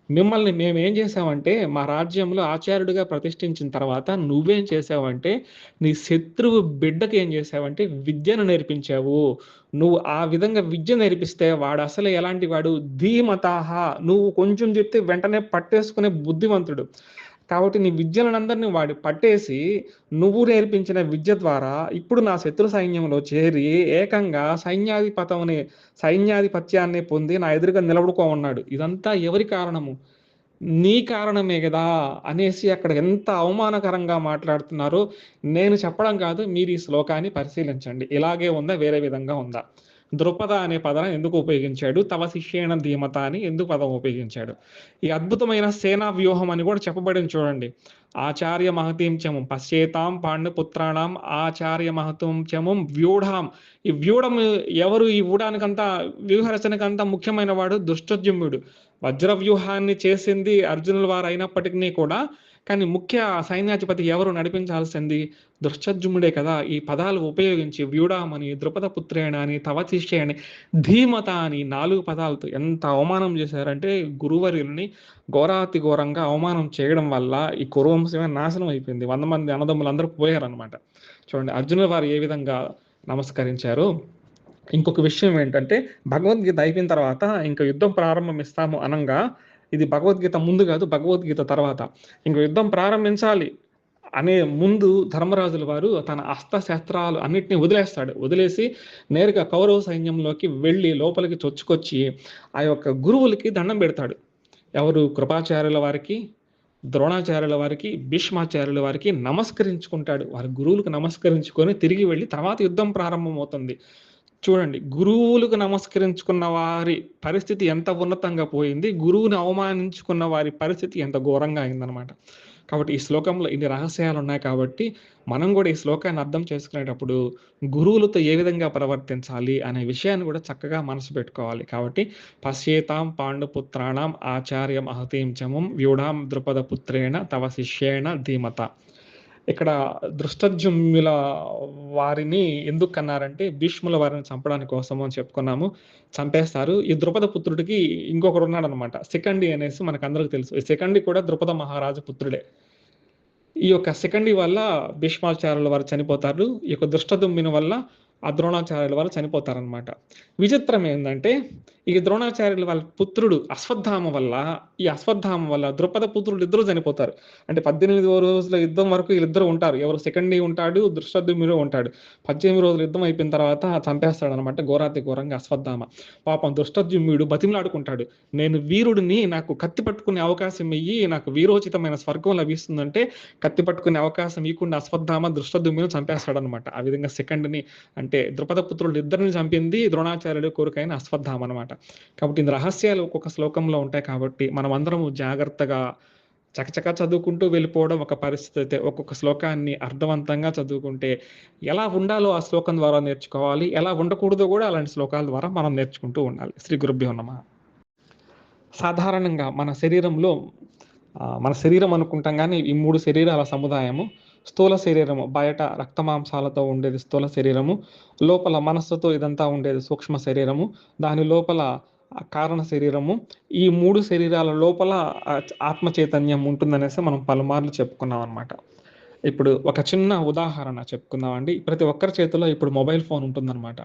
మిమ్మల్ని మేమేం చేసామంటే, మా రాజ్యంలో ఆచార్యుడిగా ప్రతిష్ఠించిన తర్వాత నువ్వేం చేసావంటే, నీ శత్రువు బిడ్డకి ఏం చేసావంటే విద్యను నేర్పించావు. నువ్వు ఆ విధంగా విద్య నేర్పిస్తే వాడసలు ఎలాంటి వాడు ధీమతాహ, నువ్వు కొంచెం చెప్తే వెంటనే పట్టేసుకునే బుద్ధిమంతుడు. కాబట్టి నీ విద్యలనందరిని వాడు పట్టేసి, నువ్వు నేర్పించిన విద్య ద్వారా ఇప్పుడు నా శత్రు సైన్యంలో చేరి ఏకంగా సైన్యాధిపత్యాన్ని పొంది నా ఎదురుగా నిలబడుకోమన్నాడు. ఇదంతా ఎవరి కారణము? నీ కారణమే గదా! అనేసి అక్కడ ఎంత అవమానకరంగా మాట్లాడుతున్నారో నేను చెప్పడం కాదు. మీరు ఈ శ్లోకాన్ని పరిశీలించండి. ఇలాగే ఉందా? వేరే విధంగా ఉందా? ద్రుపద అనే పదాన్ని ఎందుకు ఉపయోగించాడు? తవ శిష్యేణ ధీమత అని ఎందుకు పదం ఉపయోగించాడు? ఈ అద్భుతమైన సేనా వ్యూహం అని కూడా చెప్పబడింది చూడండి. ఆచార్య మహతీం చమం పశ్యేతాం పాండుపుత్రాణం ఆచార్య మహతుం చమం వ్యూఢాం. ఈ వ్యూఢం ఎవరు? ఈ వ్యూఢానికంతా వ్యూహరచనకంతా ముఖ్యమైన వాడు దుష్టోద్యుమ్నుడు. వజ్ర వ్యూహాన్ని చేసింది అర్జునుల వారు అయినప్పటికీ కూడా, కానీ ముఖ్య సైన్యాధిపతి ఎవరు నడిపించాల్సింది? ధృష్టద్యుమ్నుడే కదా. ఈ పదాలు ఉపయోగించి వ్యూఢామని, ద్రుపద పుత్రేణ అని, తవశిష్య అని, ధీమత అని 4 పదాలతో ఎంత అవమానం చేశారంటే గురువర్యుల్ని ఘోరాతి ఘోరంగా అవమానం చేయడం వల్ల ఈ కురువంశమే నాశనం అయిపోయింది. 100 మంది అన్నదమ్ములందరూ పోయారనమాట. చూడండి అర్జునుల వారు ఏ విధంగా నమస్కరించారు. ఇంకొక విషయం ఏంటంటే, భగవద్గీత అయిపోయిన తర్వాత ఇంక యుద్ధం ప్రారంభమిస్తాము అనంగా, ఇది భగవద్గీత ముందు కాదు, భగవద్గీత తర్వాత. ఇంక యుద్ధం ప్రారంభించాలి అనే ముందు ధర్మరాజుల వారు తన అస్త్రశస్త్రాలు అన్నిటిని వదిలేస్తాడు. వదిలేసి నేరుగా కౌరవ సైన్యంలోకి వెళ్ళి లోపలికి చొచ్చుకొచ్చి ఆ యొక్క గురువులకి దండం పెడతాడు. ఎవరు? కృపాచార్యుల వారికి, ద్రోణాచార్యుల వారికి, భీష్మాచార్యుల వారికి నమస్కరించుకుంటాడు. వారి గురువులకు నమస్కరించుకొని తిరిగి వెళ్ళి తర్వాత యుద్ధం ప్రారంభమవుతుంది. చూడండి, గురువులకు నమస్కరించుకున్న వారి పరిస్థితి ఎంత ఉన్నతంగా పోయింది, గురువుని అవమానించుకున్న వారి పరిస్థితి ఎంత ఘోరంగా అయిందనమాట. కాబట్టి ఈ శ్లోకంలో ఇన్ని రహస్యాలు ఉన్నాయి కాబట్టి మనం కూడా ఈ శ్లోకాన్ని అర్థం చేసుకునేటప్పుడు గురువులతో ఏ విధంగా ప్రవర్తించాలి అనే విషయాన్ని కూడా చక్కగా మనసు పెట్టుకోవాలి. కాబట్టి పశ్యేతాం పాండుపుత్రాణం ఆచార్య మహతీం చమం వ్యూఢాం ద్రుపద పుత్రేణ తవ శిష్యేణ ధీమత. ఇక్కడ దృష్టద్యుమ్నుల వారిని ఎందుకు కన్నారంటే భీష్ముల వారిని చంపడానికి కోసము అని చెప్పుకున్నాము. చంపేస్తారు. ఈ ద్రుపద పుత్రుడికి ఇంకొకడు ఉన్నాడనమాట. శిఖండి అనేసి మనకు అందరికి తెలుసు. ఈ శిఖండి కూడా ద్రుపద మహారాజు పుత్రుడే. ఈ యొక్క శిఖండి వల్ల భీష్మాచార్యుల వారు చనిపోతారు. ఈ యొక్క దృష్టదుమ్మిని వల్ల ఆ ద్రోణాచార్యుల వారు చనిపోతారనమాట. విచిత్రం ఏంటంటే, ఈ ద్రోణాచార్యుల వాళ్ళ పుత్రుడు అశ్వత్థామ వల్ల ద్రుపద పుత్రుడు ఇద్దరు చనిపోతారు. అంటే 18 రోజుల యుద్ధం వరకు వీళ్ళిద్దరు ఉంటారు. ఎవరు? శిఖండి ఉంటాడు, దృష్టద్యుమ్నుడు ఉంటాడు. 18 రోజుల యుద్ధం అయిపోయిన తర్వాత చంపేస్తాడు అనమాట ఘోరాతి ఘోరంగా అశ్వత్థామ. పాపం దృష్టద్యుమ్నుడు బతిమలాడుకుంటాడు. నేను వీరుడిని, నాకు కత్తి పట్టుకునే అవకాశం ఇయ్యి, నాకు వీరోచితమైన స్వర్గం లభిస్తుందంటే కత్తి పట్టుకునే అవకాశం ఇవ్వకుండా అశ్వత్థామ దృష్టద్యుమ్నుడు చంపేస్తాడనమాట. ఆ విధంగా శిఖండిని అంటే ద్రుపద పుత్రులు ఇద్దరిని చంపింది ద్రోణాచార్యుడి కొడుకైన అశ్వత్థామ అనమాట. కాబట్టి ఈ రహస్యాలు ఒక్కొక్క శ్లోకంలో ఉంటాయి కాబట్టి మనం అందరము జాగ్రత్తగా చకచకా చదువుకుంటూ వెళ్ళిపోవడం ఒక పరిస్థితి అయితే, ఒక్కొక్క శ్లోకాన్ని అర్థవంతంగా చదువుకుంటే ఎలా ఉండాలో ఆ శ్లోకం ద్వారా నేర్చుకోవాలి, ఎలా ఉండకూడదో కూడా అలాంటి శ్లోకాల ద్వారా మనం నేర్చుకుంటూ ఉండాలి. శ్రీ గురుభ్యో నమః. సాధారణంగా మన శరీరం అనుకుంటాం కానీ ఈ 3 శరీరాల సముదాయము. స్థూల శరీరము, బయట రక్తమాంసాలతో ఉండేది స్థూల శరీరము, లోపల మనస్సుతో ఇదంతా ఉండేది సూక్ష్మ శరీరము, దాని లోపల కారణ శరీరము. ఈ 3 శరీరాల లోపల ఆత్మ చైతన్యం ఉంటుందనేసి మనం పలుమార్లు చెప్పుకున్నాం అనమాట. ఇప్పుడు ఒక చిన్న ఉదాహరణ చెప్పుకుందామండి. ప్రతి ఒక్కరి చేతిలో ఇప్పుడు మొబైల్ ఫోన్ ఉంటుందన్నమాట.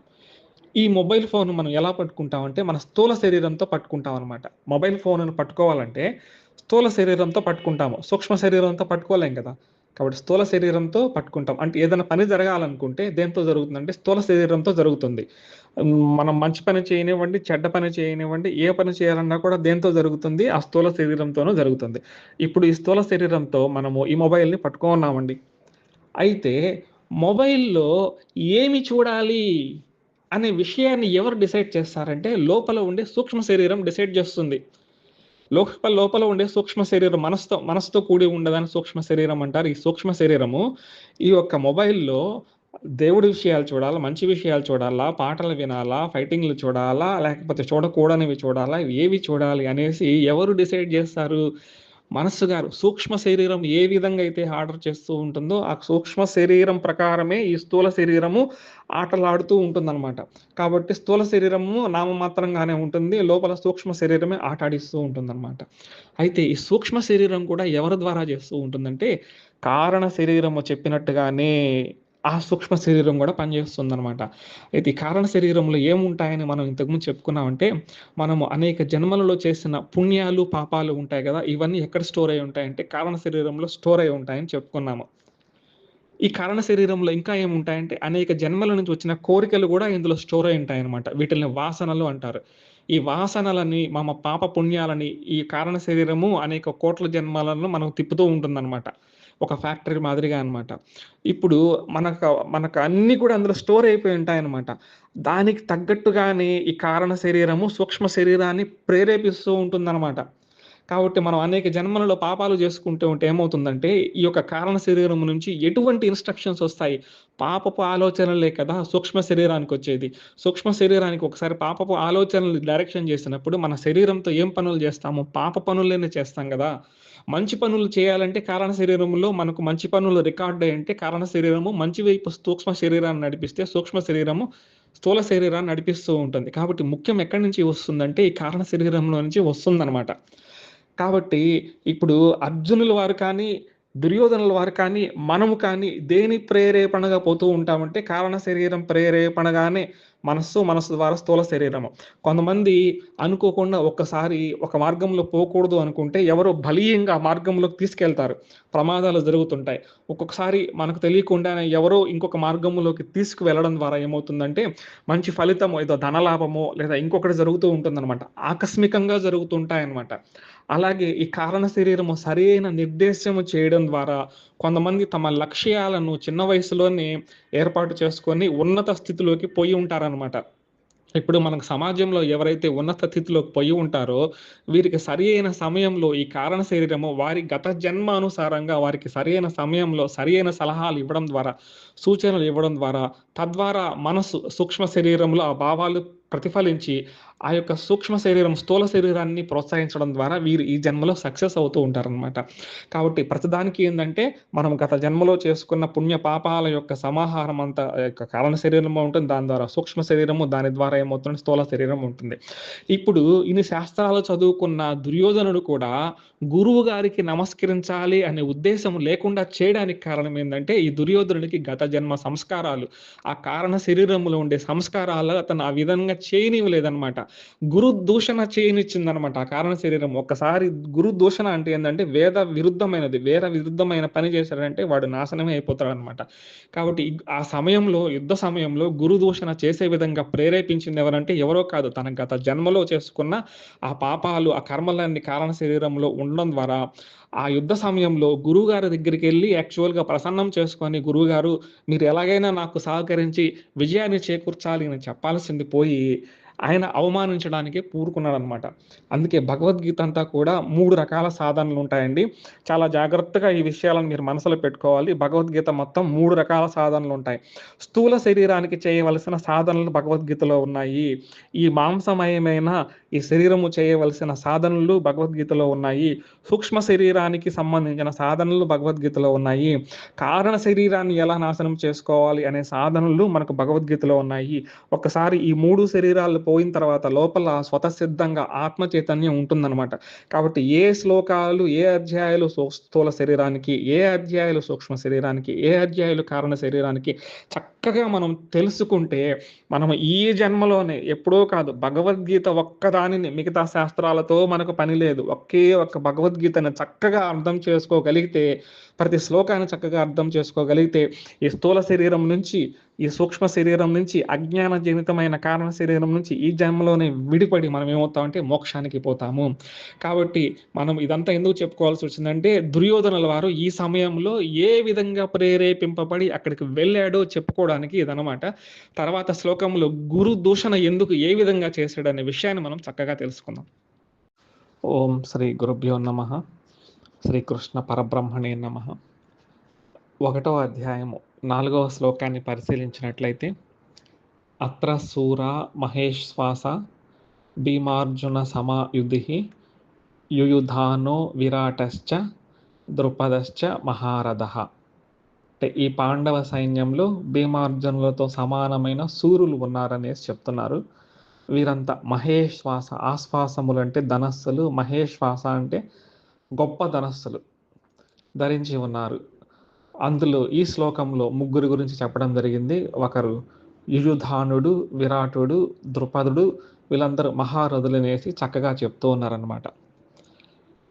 ఈ మొబైల్ ఫోన్ మనం ఎలా పట్టుకుంటామంటే మన స్థూల శరీరంతో పట్టుకుంటాం అనమాట. మొబైల్ ఫోన్‌ను పట్టుకోవాలంటే స్థూల శరీరంతో పట్టుకుంటాము. సూక్ష్మ శరీరంతో పట్టుకోలేం కదా. కాబట్టి స్థూల శరీరంతో పట్టుకుంటాం. అంటే ఏదైనా పని జరగాలనుకుంటే దేంతో జరుగుతుందంటే స్థూల శరీరంతో జరుగుతుంది. మనం మంచి పని చేయనివ్వండి, చెడ్డ పని చేయనివ్వండి, ఏ పని చేయాలన్నా కూడా దేంతో జరుగుతుంది? ఆ స్థూల శరీరంతోనూ జరుగుతుంది. ఇప్పుడు ఈ స్థూల శరీరంతో మనము ఈ మొబైల్‌ని పట్టుకున్నామండి. అయితే మొబైల్‌లో ఏమి చూడాలి అనే విషయాన్ని ఎవరు డిసైడ్ చేస్తారంటే లోపల ఉండే సూక్ష్మ శరీరం డిసైడ్ చేస్తుంది. లోపల ఉండే సూక్ష్మ శరీరం మనసుతో కూడి ఉండదాన్ని సూక్ష్మ శరీరం అంటారు. ఈ సూక్ష్మ శరీరము ఈ యొక్క మొబైల్‌లో దేవుడి విషయాలు చూడాలా, మంచి విషయాలు చూడాలా, పాటలు వినాలా, ఫైటింగ్‌లు చూడాలా, లేకపోతే చూడకూడనివి చూడాలా, ఏవి చూడాలి అనేసి ఎవరు డిసైడ్ చేస్తారు? మనస్సు గారు సూక్ష్మ శరీరం ఏ విధంగా అయితే ఆర్డర్ చేస్తూ ఉంటుందో, ఆ సూక్ష్మ శరీరం ప్రకారమే ఈ స్థూల శరీరము ఆటలాడుతూ ఉంటుందనమాట. కాబట్టి స్థూల శరీరము నామమాత్రంగానే ఉంటుంది. లోపల సూక్ష్మ శరీరమే ఆట ఆడిస్తూ ఉంటుందనమాట. అయితే ఈ సూక్ష్మ శరీరం కూడా ఎవరి ద్వారా చేస్తూ ఉంటుందంటే, కారణ శరీరము చెప్పినట్టుగానే ఆ సూక్ష్మ శరీరం గూడా పనిచేస్తుందనమాట. అయితే ఈ కారణ శరీరంలో ఏముంటాయని మనం ఇంతకుముందు చెప్పుకున్నామంటే, మనము అనేక జన్మలలో చేసిన పుణ్యాలు, పాపాలు ఉంటాయి గదా! ఇవన్నీ ఎక్కడ స్టోర్ అయ్యి ఉంటాయంటే, కారణ శరీరంలో స్టోర్ అయ్యి ఉంటాయని చెప్పుకున్నాము. ఈ కారణ శరీరంలో ఇంకా ఏముంటాయంటే, అనేక జన్మల నుంచి వచ్చిన కోరికలు గూడా ఇందులో స్టోర్ అయ్యి ఉంటాయనమాట. వీటిల్ని వాసనలు అంటారు. ఈ వాసనలని, పాప పుణ్యాలని ఈ కారణ శరీరము అనేక కోట్ల జన్మలను మనం తిప్పుతూ ఉంటుందనమాట. ఒక ఫ్యాక్టరీ మాదిరిగా అనమాట. ఇప్పుడు మనకు అన్నీ కూడా అందులో స్టోర్ అయిపోయి ఉంటాయనమాట. దానికి తగ్గట్టుగానే ఈ కారణ శరీరము సూక్ష్మ శరీరాన్ని ప్రేరేపిస్తూ ఉంటుందనమాట. కాబట్టి మనం అనేక జన్మలలో పాపాలు చేసుకుంటూ ఉంటే ఏమవుతుందంటే, ఈ యొక్క కారణ శరీరం నుంచి ఎటువంటి ఇన్‌స్ట్రక్షన్స్ ఒస్తాయి? పాపపు ఆలోచనలే కదా సూక్ష్మ శరీరానికొచ్చేది. సూక్ష్మ శరీరానికి ఒకసారి పాపపు ఆలోచనలు డైరెక్షన్ చేసినప్పుడు, మన శరీరంతో ఏం పనులు చేస్తాము? పాప పనులనే చేస్తాం గదా! మంచి పనులు చేయాలంటే కారణ శరీరంలో మనకు మంచి పనులు రికార్డ్ అయ్యుంటే కారణ శరీరము మంచి వైపు సూక్ష్మ శరీరాన్ని నడిపిస్తే, సూక్ష్మ శరీరము స్థూల శరీరాన్ని నడిపిస్తూ ఉంటుంది. కాబట్టి ముఖ్యం ఎక్కడి నుంచి వస్తుందంటే, ఈ కారణ శరీరంలో నుంచి వస్తుందనమాట. కాబట్టి ఇప్పుడు అర్జునుల వారు కానీ, దుర్యోధనుల వారు కానీ, మనము కానీ దేని ప్రేరేపణగా పోతూ ఉంటామంటే కారణ శరీరం ప్రేరేపణగానే మనస్సు ద్వారా స్థూల శరీరము. కొంతమంది అనుకోకుండా ఒక్కసారి ఒక మార్గంలో పోకూడదు అనుకుంటే ఎవరో బలీయంగా ఆ మార్గంలోకి తీసుకెళ్తారు. ప్రమాదాలు జరుగుతుంటాయి. ఒక్కొక్కసారి మనకు తెలియకుండానే ఎవరో ఇంకొక మార్గంలోకి తీసుకువెళ్ళడం ద్వారా ఏమవుతుందంటే మంచి ఫలితమో ఏదో ధనలాభమో లేదా ఇంకొకటి జరుగుతూ ఉంటుందనమాట. ఆకస్మికంగా జరుగుతుంటాయన్నమాట. అలాగే ఈ కారణ శరీరము సరైన నిర్దేశము చేయడం ద్వారా కొంతమంది తమ లక్ష్యాలను చిన్న వయసులోనే ఏర్పాటు చేసుకొని ఉన్నత స్థితిలోకి పోయి ఉంటారనమాట. ఇప్పుడు మనకు సమాజంలో ఎవరైతే ఉన్నత స్థితిలోకి పోయి ఉంటారో, వీరికి సరియైన సమయంలో ఈ కారణ శరీరము వారి గత జన్మ అనుసారంగా వారికి సరియైన సమయంలో సరియైన సలహాలు ఇవ్వడం ద్వారా, సూచనలు ఇవ్వడం ద్వారా, తద్వారా మనసు సూక్ష్మ శరీరంలో ఆ భావాలు ప్రతిఫలించి, ఆ యొక్క సూక్ష్మ శరీరం స్థూల శరీరాన్ని ప్రోత్సహించడం ద్వారా వీరు ఈ జన్మలో సక్సెస్ అవుతూ ఉంటారనమాట. కాబట్టి ప్రతిదానికి ఏందంటే, మనం గత జన్మలో చేసుకున్న పుణ్య పాపాల యొక్క సమాహారం అంతా యొక్క కారణ శరీరంలో ఉంటుంది. దాని ద్వారా సూక్ష్మ శరీరము, దాని ద్వారా ఏమవుతుంది స్థూల శరీరం ఉంటుంది. ఇప్పుడు ఇన్ని శాస్త్రాలు చదువుకున్న దుర్యోధనుడు కూడా గురువు గారికి నమస్కరించాలి అనే ఉద్దేశం లేకుండా చేయడానికి కారణం ఏందంటే, ఈ దుర్యోధనుడికి గత జన్మ సంస్కారాలు, ఆ కారణ శరీరంలో ఉండే సంస్కారాలు అతను ఆ విధంగా చేయనివ్వలేదనమాట. గురు దూషణ చేయనిచ్చిందనమాట ఆ కారణ శరీరం. ఒక్కసారి గురు దూషణ అంటే ఏందంటే వేద విరుద్ధమైనది. వేద విరుద్ధమైన పని చేశాడంటే వాడు నాశనమే అయిపోతాడనమాట. కాబట్టి ఆ సమయంలో యుద్ధ సమయంలో గురు దూషణ చేసే విధంగా ప్రేరేపించింది ఎవరంటే ఎవరో కాదు. తన గత జన్మలో చేసుకున్న ఆ పాపాలు, ఆ కర్మలన్నీ కారణ శరీరంలో ఉండడం ద్వారా ఆ యుద్ధ సమయంలో గురువుగారి దగ్గరికెళ్ళి యాక్చువల్‌గా ప్రసన్నం చేసుకొని గురువుగారు మీరు ఎలాగైనా నాకు సహకరించి విజయాన్ని చేకూర్చాలి అని చెప్పాల్సింది పోయి ఆయన అవమానించడానికే పూనుకున్నాడనమాట. అందుకే భగవద్గీత అంతా కూడా 3 రకాల సాధనలుంటాయండి. చాలా జాగ్రత్తగా ఈ విషయాలను మీరు మనసులో పెట్టుకోవాలి. భగవద్గీత మొత్తం 3 రకాల సాధనలుంటాయి. స్థూల శరీరానికి చేయవలసిన సాధనలు భగవద్గీతలో ఉన్నాయి. ఈ మాంసమయమైన ఈ శరీరము చేయవలసిన సాధనలు భగవద్గీతలో ఉన్నాయి. సూక్ష్మ శరీరానికి సంబంధించిన సాధనలు భగవద్గీతలో ఉన్నాయి. కారణ శరీరాన్ని ఎలా నాశనం చేసుకోవాలి అనే సాధనలు మనకు భగవద్గీతలో ఉన్నాయి. ఒక్కసారి ఈ 3 శరీరాలు పోయిన తర్వాత లోపల స్వతసిద్ధంగా ఆత్మ చైతన్యం ఉంటుందనమాట. కాబట్టి ఏ శ్లోకాలు, ఏ అధ్యాయాలు స్థూల శరీరానికి, ఏ అధ్యాయాలు సూక్ష్మ శరీరానికి, ఏ అధ్యాయాలు కారణ శరీరానికి చక్కగా మనం తెలుసుకుంటే, మనం ఈ జన్మలోనే ఎప్పుడో కాదు భగవద్గీత ఒక్కదానిని మిగతా శాస్త్రాలతో మనకు పని లేదు. ఒకే ఒక్క భగవద్గీతను చక్కగా అర్థం చేసుకోగలిగితే, ప్రతి శ్లోకాన్ని చక్కగా అర్థం చేసుకోగలిగితే, ఈ స్థూల శరీరం నుంచి ఈ సూక్ష్మ శరీరం నుంచి అజ్ఞాన జనితమైన కారణ శరీరం నుంచి ఈ జన్మలోనే విడిపడి మనం ఏమవుతామంటే మోక్షానికి పోతాము. కాబట్టి మనం ఇదంతా ఎందుకు చెప్పుకోవాల్సి వచ్చిందంటే దుర్యోధనుల వారు ఈ సమయంలో ఏ విధంగా ప్రేరేపింపబడి అక్కడికి వెళ్ళాడో చెప్పుకోవడానికి ఇదనమాట. తర్వాత శ్లోకంలో గురు దూషణ ఎందుకు ఏ విధంగా చేశాడనే విషయాన్ని మనం చక్కగా తెలుసుకుందాం. ఓం శ్రీ గురుభ్యో నమః. శ్రీకృష్ణ పరబ్రహ్మణే నమః. 1వ అధ్యాయము 4వ శ్లోకాన్ని పరిశీలించినట్లయితే అత్ర శూరా మహేశ్వాస భీమార్జున సమాయుధిః యుయుధానో విరాటశ్చ ద్రుపదశ్చ మహారథః. అంటే ఈ పాండవ సైన్యంలో భీమార్జునులతో సమానమైన శూరులు ఉన్నారనేసి చెప్తున్నారు. వీరంతా మహేశ్వాస, ఆశ్వాసములు అంటే ధనస్సులు, మహేశ్వాస అంటే గొప్ప ధనస్సులు ధరించి ఉన్నారు. అందులో ఈ శ్లోకంలో ముగ్గురు గురించి చెప్పడం జరిగింది. ఒకరు యుయుధానుడు, విరాటుడు, ద్రుపదుడు, వీళ్ళందరూ మహారథులనేసి చక్కగా చెప్తూ ఉన్నారనమాట.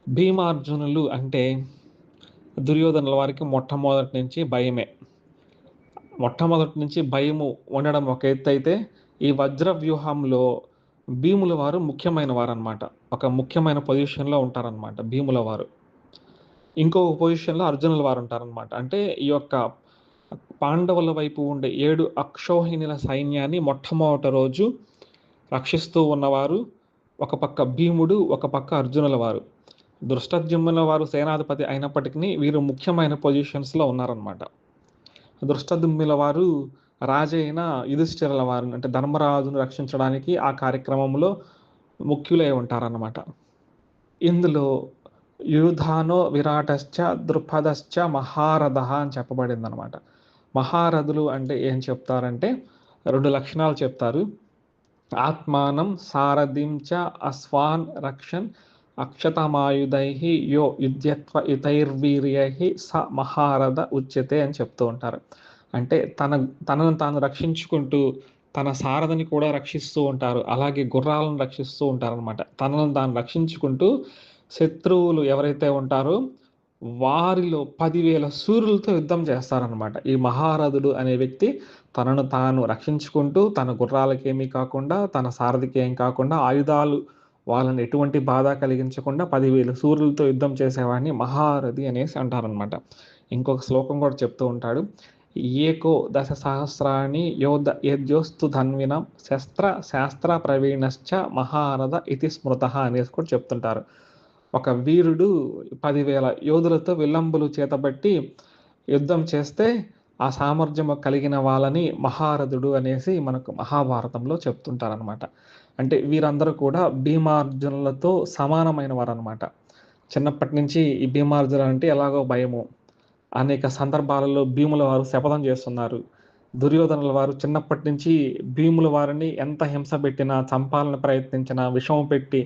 భీమార్జునులు అంటే దుర్యోధనుల వారికి మొట్టమొదటి నుంచి భయమే. మొట్టమొదటి నుంచి భయము ఉండడం ఒక ఎత్తు అయితే, ఈ వజ్ర వ్యూహంలో భీముల వారు ముఖ్యమైన వారు అనమాట. ఒక ముఖ్యమైన పొజిషన్లో ఉంటారనమాట భీముల వారు. ఇంకొక పొజిషన్లో అర్జునుల వారు ఉంటారనమాట. అంటే ఈ యొక్క పాండవుల వైపు ఉండే 7 అక్షౌహిణుల సైన్యాన్ని మొట్టమొదటి రోజు రక్షిస్తూ ఉన్నవారు ఒక పక్క భీముడు, ఒక పక్క అర్జునుల వారు. దృష్టద్యుమ్నుల వారు సేనాధిపతి అయినప్పటికీ వీరు ముఖ్యమైన పొజిషన్స్లో ఉన్నారనమాట. దృష్టద్యుమ్నుల వారు రాజైన యుధిష్ఠిరుల వారిని అంటే ధర్మరాజును రక్షించడానికి ఆ కార్యక్రమంలో ముఖ్యులై ఉంటారన్నమాట. ఇందులో యుధానో విరాటశ్చ ద్రుపదశ్చ మహారథః అని చెప్పబడింది అనమాట. మహారథులు అంటే ఏం చెప్తారంటే 2 లక్షణాలు చెప్తారు. ఆత్మానం సారథిం చ అశ్వాన్ రక్షన్ అక్షతమాయుధైః యో యుధ్యత్వ యుతైర్వీర్యైః స మహారథ ఉచ్యతే అని చెప్తూ ఉంటారు. అంటే తనను తాను రక్షించుకుంటూ తన సారథిని కూడా రక్షిస్తూ ఉంటారు. అలాగే గుర్రాలను రక్షిస్తూ ఉంటారనమాట. తనను తాను రక్షించుకుంటూ శత్రువులు ఎవరైతే ఉంటారో వారిలో 10,000 సూర్యులతో యుద్ధం చేస్తారనమాట. ఈ మహారథుడు అనే వ్యక్తి తనను తాను రక్షించుకుంటూ తన గుర్రాలకేమీ కాకుండా, తన సారథికి ఏం కాకుండా, ఆయుధాలు వాళ్ళని ఎటువంటి బాధ కలిగించకుండా 10,000 సూర్యులతో యుద్ధం చేసేవాడిని మహారథి అనేసి అంటారనమాట. ఇంకొక శ్లోకం కూడా చెప్తూ ఉంటాడు. ఏకో దశ సహస్రాణి యద్యోస్తు ధన్వినం శాస్త్ర ప్రవీణశ్చ మహారథ ఇతి స్మృత అనేసి కూడా చెప్తుంటారు. ఒక వీరుడు 10,000 యోధులతో విల్లంబులు చేతబట్టి యుద్ధం చేస్తే ఆ సామర్థ్యం కలిగిన వాళ్ళని మహారథుడు అనేసి మనకు మహాభారతంలో చెప్తుంటారనమాట. అంటే వీరందరూ కూడా భీమార్జునులతో సమానమైన వారు అనమాట. చిన్నప్పటి నుంచి ఈ భీమార్జునులు అంటే ఎలాగో భయము. అనేక సందర్భాలలో భీముల వారు శపథం చేస్తున్నారు. దుర్యోధనుల వారు చిన్నప్పటి నుంచి భీముల వారిని ఎంత హింస పెట్టినా, చంపాలని ప్రయత్నించినా, విషం పెట్టి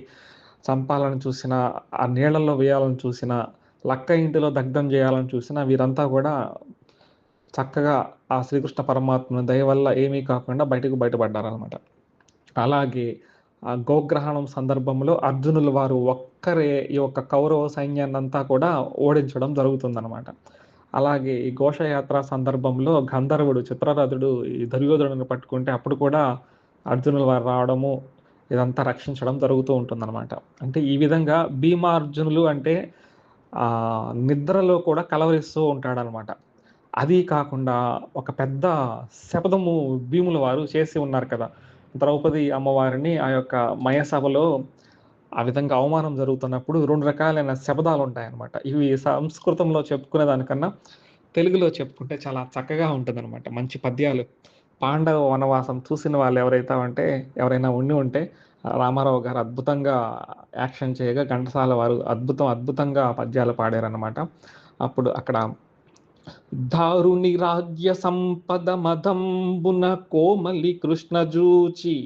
చంపాలని చూసినా, ఆ నీళ్లలో వేయాలని చూసినా, లక్క ఇంటిలో దగ్ధం చేయాలని చూసినా వీరంతా కూడా చక్కగా ఆ శ్రీకృష్ణ పరమాత్మ దయ వల్ల ఏమీ కాకుండా బయటపడ్డారనమాట. అలాగే ఆ గోగ్రహణం సందర్భంలో అర్జునుల వారు ఒక్కరే ఈ యొక్క కౌరవ సైన్యాన్ని అంతా కూడా ఓడించడం జరుగుతుందన్నమాట. అలాగే ఈ ఘోషయాత్ర సందర్భంలో గంధర్వుడు చిత్రరథుడు ఈ దుర్యోధనుని పట్టుకుంటే అప్పుడు కూడా అర్జునుల వారు రావడము, ఇదంతా రక్షించడం జరుగుతూ ఉంటుందన్నమాట. అంటే ఈ విధంగా భీమార్జునులు అంటే నిద్రలో కూడా కలవరిస్తూ ఉంటాడనమాట. అది కాకుండా ఒక పెద్ద శపథము భీముల వారు చేసి ఉన్నారు కదా, ద్రౌపది అమ్మవారిని ఆ యొక్క మయసభలో ఆ విధంగా అవమానం జరుగుతున్నప్పుడు 2 రకాలైన శపథాలు ఉంటాయన్నమాట. ఇవి సంస్కృతంలో చెప్పుకునే దానికన్నా తెలుగులో చెప్పుకుంటే చాలా చక్కగా ఉంటుందన్నమాట. మంచి పద్యాలు. పాండవ వనవాసం చూసిన వాళ్ళు ఎవరైనా ఉంటే రామారావు గారు అద్భుతంగా యాక్షన్ చేయగా ఘంటసాల వారు అద్భుతంగా పద్యాలు పాడారన్నమాట. అప్పుడు అక్కడ దారుని రాజ్య సంపద మదంబున కోమలి కృష్ణ జూచి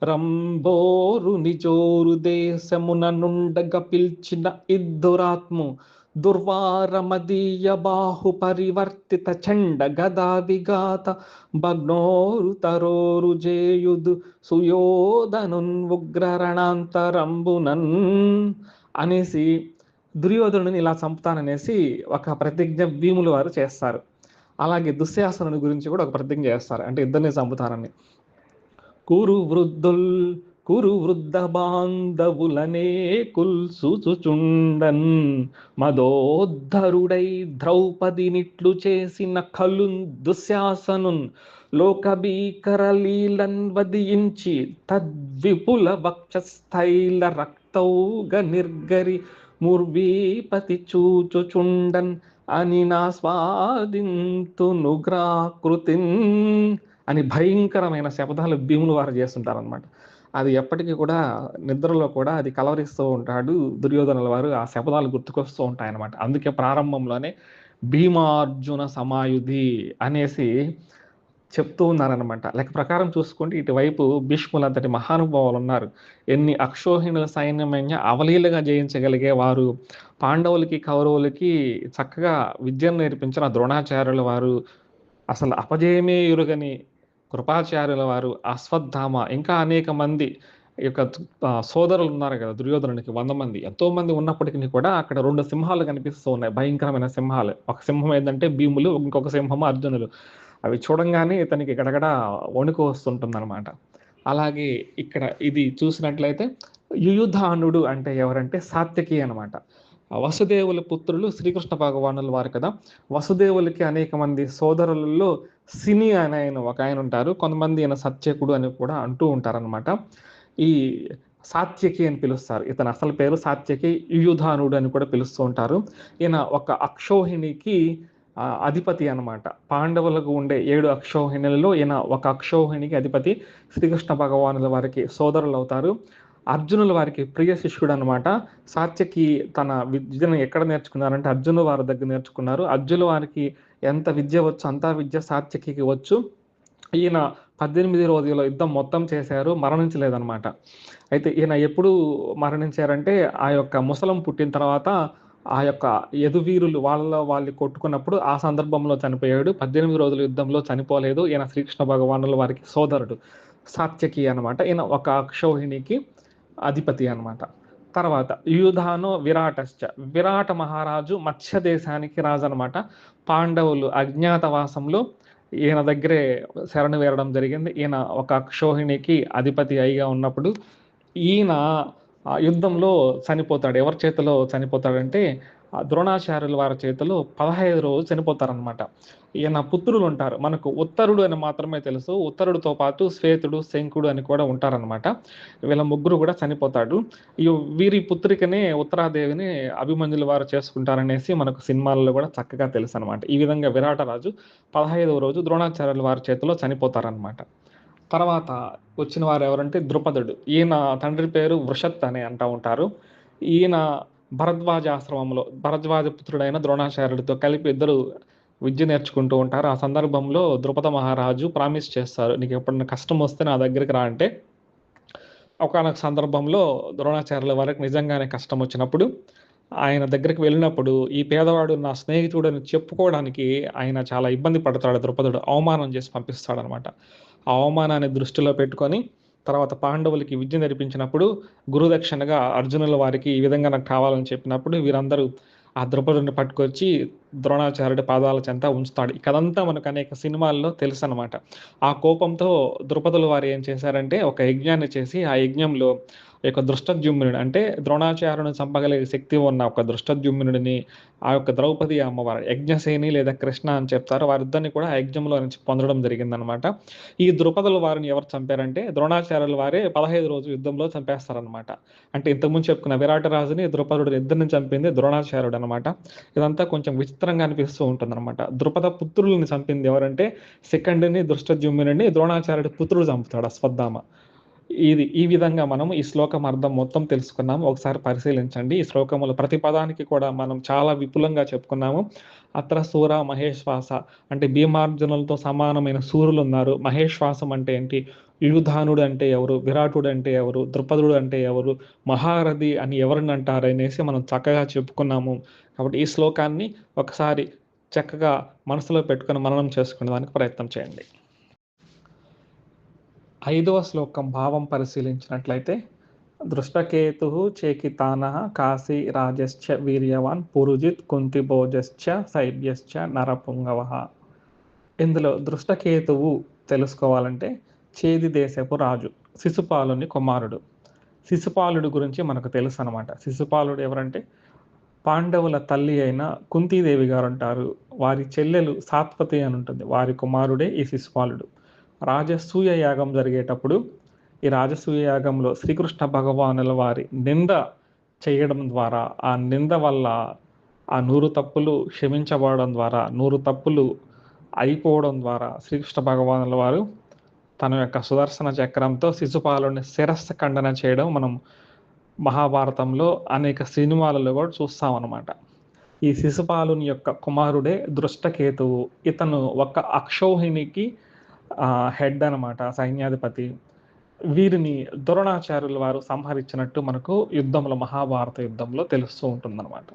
రంబోరు నిజోరు దేశమున నుండగ పిల్చిన ఇద్దురాత్ము దుర్వారమదీయ బాహు పరివర్తిత చండ గదా విగాత భగ్నోరు తరోరు జేయుదు సుయోధనున్ ఉగ్రరణాంతరంబునన్ అనేసి దుర్యోధనుని ఇలా చంపుతాననేసి ఒక ప్రతిజ్ఞ భీముల వారు చేస్తారు. అలాగే దుశ్శాసనుని గురించి కూడా ఒక ప్రతిజ్ఞ చేస్తారు. అంటే ఇద్దరిని చంపుతానని. కురు వృద్ధ బాంధవులనే కుల్సుచుండన్ మదోద్ధరుడై ద్రౌపది నిట్లు చేసిన కలున్ దుశ్శాసనున్ లోకభీకర లీలన్ వదియించి తద్విపుల వక్షస్థైల రక్తౌగ నిర్గరి ముర్వీపతి చూచుచుండన్ అని నా స్వాదింతునుగ్రాకృతిన్ అని భయంకరమైన శపథాలు భీములు వారు చేస్తుంటారనమాట. అది ఎప్పటికీ కూడా నిద్రలో కూడా అది కలవరిస్తూ ఉంటాడు దుర్యోధనుల వారు. ఆ శపథాలు గుర్తుకొస్తూ ఉంటాయన్నమాట. అందుకే ప్రారంభంలోనే భీమార్జున సమాయుధి అనేసి చెప్తూ ఉన్నారనమాట. లెక్క ప్రకారం చూసుకుంటే ఇటువైపు భీష్ములంతటి మహానుభావులున్నారు. ఎన్ని అక్షోహిణుల సైన్యమైనా అవలీలగా జయించగలిగే వారు. పాండవులకి, కౌరవులకి చక్కగా విద్యను నేర్పించిన ద్రోణాచార్యుల వారు, అసలు అపజయమే ఎరుగని కృపాచార్యుల వారు, అశ్వత్థామ ఇంకా అనేక మంది ఈ యొక్క సోదరులు ఉన్నారు కదా! దుర్యోధనునికి 100 మంది. ఎంతోమంది ఉన్నప్పటికిని కూడా అక్కడ 2 సింహాలు కనిపిస్తూ ఉన్నాయి. భయంకరమైన సింహాలు. ఒక సింహం ఏందంటే భీములు, ఇంకొక సింహము అర్జునులు. అవి చూడంగానే ఇతనికి గడగడ వణుకు వస్తుంటుందనమాట. అలాగే ఇక్కడ ఇది చూసినట్లయితే యుయుధానుడు అంటే ఎవరంటే సాత్యకి అనమాట. వసుదేవుల పుత్రులు శ్రీకృష్ణ భగవానుల వారు కదా! వసుదేవులకి అనేక మంది సోదరులలో సిని అనే ఆయన ఒకాయన ఉంటారు. కొంతమంది ఈయన సత్యకుడు అని కూడా అంటూ ఉంటారనమాట. ఈ సాత్యకి అని పిలుస్తారు. ఇతని అసలు పేరు సాత్యకి, యుయుధానుడు అని కూడా పిలుస్తూ ఉంటారు. ఈయన ఒక అక్షౌహిణికి అధిపతి అనమాట. పాండవులకు ఉండే 7 అక్షౌహిణులలో ఈయన ఒక అక్షౌహిణికి అధిపతి. శ్రీకృష్ణ భగవానుల వారికి సోదరులవుతారు. అర్జునుల వారికి ప్రియ శిష్యుడనమాట. సాత్యకి తన విద్యను ఎక్కడ నేర్చుకున్నారంటే అర్జునుల వారి దగ్గర నేర్చుకున్నారు. అర్జునుల వారికి ఎంత విద్య వచ్చు అంతా విద్య సాత్యకికి వచ్చు. ఈయన 18 రోజుల యుద్ధం మొత్తం చేశారు. మరణించలేదనమాట. అయితే ఈయన ఎప్పుడు మరణించారంటే ఆ యొక్క ముసలం పుట్టిన తర్వాత ఆ యొక్క యదువీరులు వాళ్ళు కొట్టుకున్నప్పుడు ఆ సందర్భంలో చనిపోయాడు. 18 రోజుల యుద్ధంలో చనిపోలేదు. ఈయన శ్రీకృష్ణ భగవానుల వారికి సోదరుడు సాత్యకి అనమాట. ఈయన ఒక అక్షౌహిణికి అధిపతి అనమాట. తర్వాత యుయుధానో విరాటశ్చ. విరాట మహారాజు మత్స్య దేశానికి రాజు అనమాట. పాండవులు అజ్ఞాతవాసంలో ఈయన దగ్గరే శరణు వేరడం జరిగింది. ఈయన ఒక అక్షౌహిణికి అధిపతి అయిగా ఉన్నప్పుడు ఈయన యుద్ధంలో చనిపోతాడు. ఎవరి చేతిలో చనిపోతాడంటే ద్రోణాచార్యుల వారి చేతిలో 15 రోజులు చనిపోతారనమాట. ఈయన పుత్రులు ఉంటారు. మనకు ఉత్తరుడు అని మాత్రమే తెలుసు. ఉత్తరుడితో పాటు శ్వేతుడు, శంకుడు అని కూడా ఉంటారనమాట. వీళ్ళ ముగ్గురు కూడా చనిపోతాడు. వీరి పుత్రికనే ఉత్తరాదేవిని అభిమన్యుల వారు చేసుకుంటారనేసి మనకు సినిమాల్లో కూడా చక్కగా తెలుసు అనమాట. ఈ విధంగా విరాటరాజు 15వ రోజు ద్రోణాచార్యుల వారి చేతిలో చనిపోతారనమాట. తర్వాత వచ్చిన వారు ఎవరంటే ద్రుపదుడు. ఈయన తండ్రి పేరు వృషత్ అని అంటూ ఉంటారు. ఈయన భరద్వాజ ఆశ్రమంలో భరద్వాజ పుత్రుడైన ద్రోణాచార్యుడితో కలిపి ఇద్దరు విద్య నేర్చుకుంటూ ఉంటారు. ఆ సందర్భంలో ద్రుపద మహారాజు ప్రామిస్ చేస్తారు, నీకు ఎప్పుడైనా కష్టం వస్తే నా దగ్గరికి రా అంటే. ఒకానొక సందర్భంలో ద్రోణాచార్యుల వారికి నిజంగానే కష్టం వచ్చినప్పుడు ఆయన దగ్గరికి వెళ్ళినప్పుడు ఈ పేదవాడు నా స్నేహితుడు అని చెప్పుకోవడానికి ఆయన చాలా ఇబ్బంది పడతాడు. ద్రుపదుడు అవమానం చేసి పంపిస్తాడనమాట. ఆ అవమానాన్ని దృష్టిలో పెట్టుకొని తర్వాత పాండవులకి విద్య నేర్పించినప్పుడు గురుదక్షిణగా అర్జునుల వారికి ఈ విధంగా నాకు కావాలని చెప్పినప్పుడు వీరందరూ ఆ ద్రుపదుడిని పట్టుకొచ్చి ద్రోణాచార్యుడి పాదాల చెంత ఉంచుతాడు. ఈ కథంతా మనకు అనేక సినిమాల్లో తెలుసు అనమాట. ఆ కోపంతో ద్రుపదుల వారు ఏం చేశారంటే ఒక యజ్ఞాన్ని చేసి ఆ యజ్ఞంలో యొక్క దృష్టద్యుమ్నుడు అంటే ద్రోణాచార్యుని చంపగలిగే శక్తి ఉన్న ఒక దృష్టద్యుమ్నుడిని ఆ యొక్క ద్రౌపది అమ్మవారు యజ్ఞసేని లేదా కృష్ణ అని చెప్తారు. వారిద్దరిని కూడా ఆ యజ్ఞంలో నుంచి పొందడం జరిగిందనమాట. ఈ ద్రుపదుల వారిని ఎవరు చంపారంటే ద్రోణాచార్యుల వారే 15 రోజు యుద్ధంలో చంపేస్తారనమాట. అంటే ఇంతకుముందు చెప్పుకున్న విరాటరాజుని ద్రుపదుడు ఇద్దరిని చంపింది ద్రోణాచార్యుడు అనమాట. ఇదంతా కొంచెం విచిత్రంగా అనిపిస్తూ ఉంటుందన్నమాట. ద్రుపద పుత్రుల్ని చంపింది ఎవరంటే సెకండ్ని దృష్టద్యుమ్నుడిని ద్రోణాచార్యుడి పుత్రుడు చంపుతాడు అశ్వత్థామ. ఈ విధంగా మనం ఈ శ్లోకం అర్థం మొత్తం తెలుసుకున్నాము. ఒకసారి పరిశీలించండి. ఈ శ్లోకముల ప్రతి పదానికి కూడా మనం చాలా విపులంగా చెప్పుకున్నాము. అత్ర శూర మహేశ్వాస అంటే భీమార్జునులతో సమానమైన శూరులు ఉన్నారు. మహేశ్వాసం అంటే ఏంటి? యుయుధానుడు అంటే ఎవరు? విరాటుడు అంటే ఎవరు? ద్రుపదుడు అంటే ఎవరు? మహారథి అని ఎవరిని అంటారు అనేసి మనం చక్కగా చెప్పుకున్నాము. కాబట్టి ఈ శ్లోకాన్ని ఒకసారి చక్కగా మనసులో పెట్టుకొని మననం చేసుకునే దానికి ప్రయత్నం చేయండి. 5వ శ్లోకం భావం పరిశీలించినట్లయితే దృష్టకేతు చేకితాన కాశీ రాజశ్చ వీర్యవాన్ పురుజిత్ కుంతిభోజశ్చ శైబ్యశ్చ నరపుంగవ. ఇందులో దృష్టకేతువు తెలుసుకోవాలంటే చేది దేశపు రాజు, శిశుపాలుని కుమారుడు. శిశుపాలుడి గురించి మనకు తెలుసు అనమాట. శిశుపాలుడు ఎవరంటే పాండవుల తల్లి అయిన కుంతీదేవి గారు అంటారు. వారి చెల్లెలు సాత్వతి అని ఉంటుంది. వారి కుమారుడే ఈ శిశుపాలుడు. రాజసూయ యాగం జరిగేటప్పుడు ఈ రాజసూయ యాగంలో శ్రీకృష్ణ భగవానుల వారి నింద చేయడం ద్వారా ఆ నింద వల్ల ఆ 100 తప్పులు క్షమించబడడం ద్వారా 100 తప్పులు అయిపోవడం ద్వారా శ్రీకృష్ణ భగవానుల వారు తన యొక్క సుదర్శన చక్రంతో శిశుపాలుని శిరస్సు ఖండన చేయడం మనం మహాభారతంలో అనేక సినిమాలలో కూడా చూస్తామన్నమాట. ఈ శిశుపాలుని యొక్క కుమారుడే దృష్టకేతువు. ఇతను ఒక అక్షౌహిణికి హెడ్ అనమాట, సైన్యాధిపతి. వీరిని ద్రోణాచార్యుల వారు సంహరించినట్టు మనకు యుద్ధంలో, మహాభారత యుద్ధంలో తెలుస్తూ ఉంటుందన్నమాట.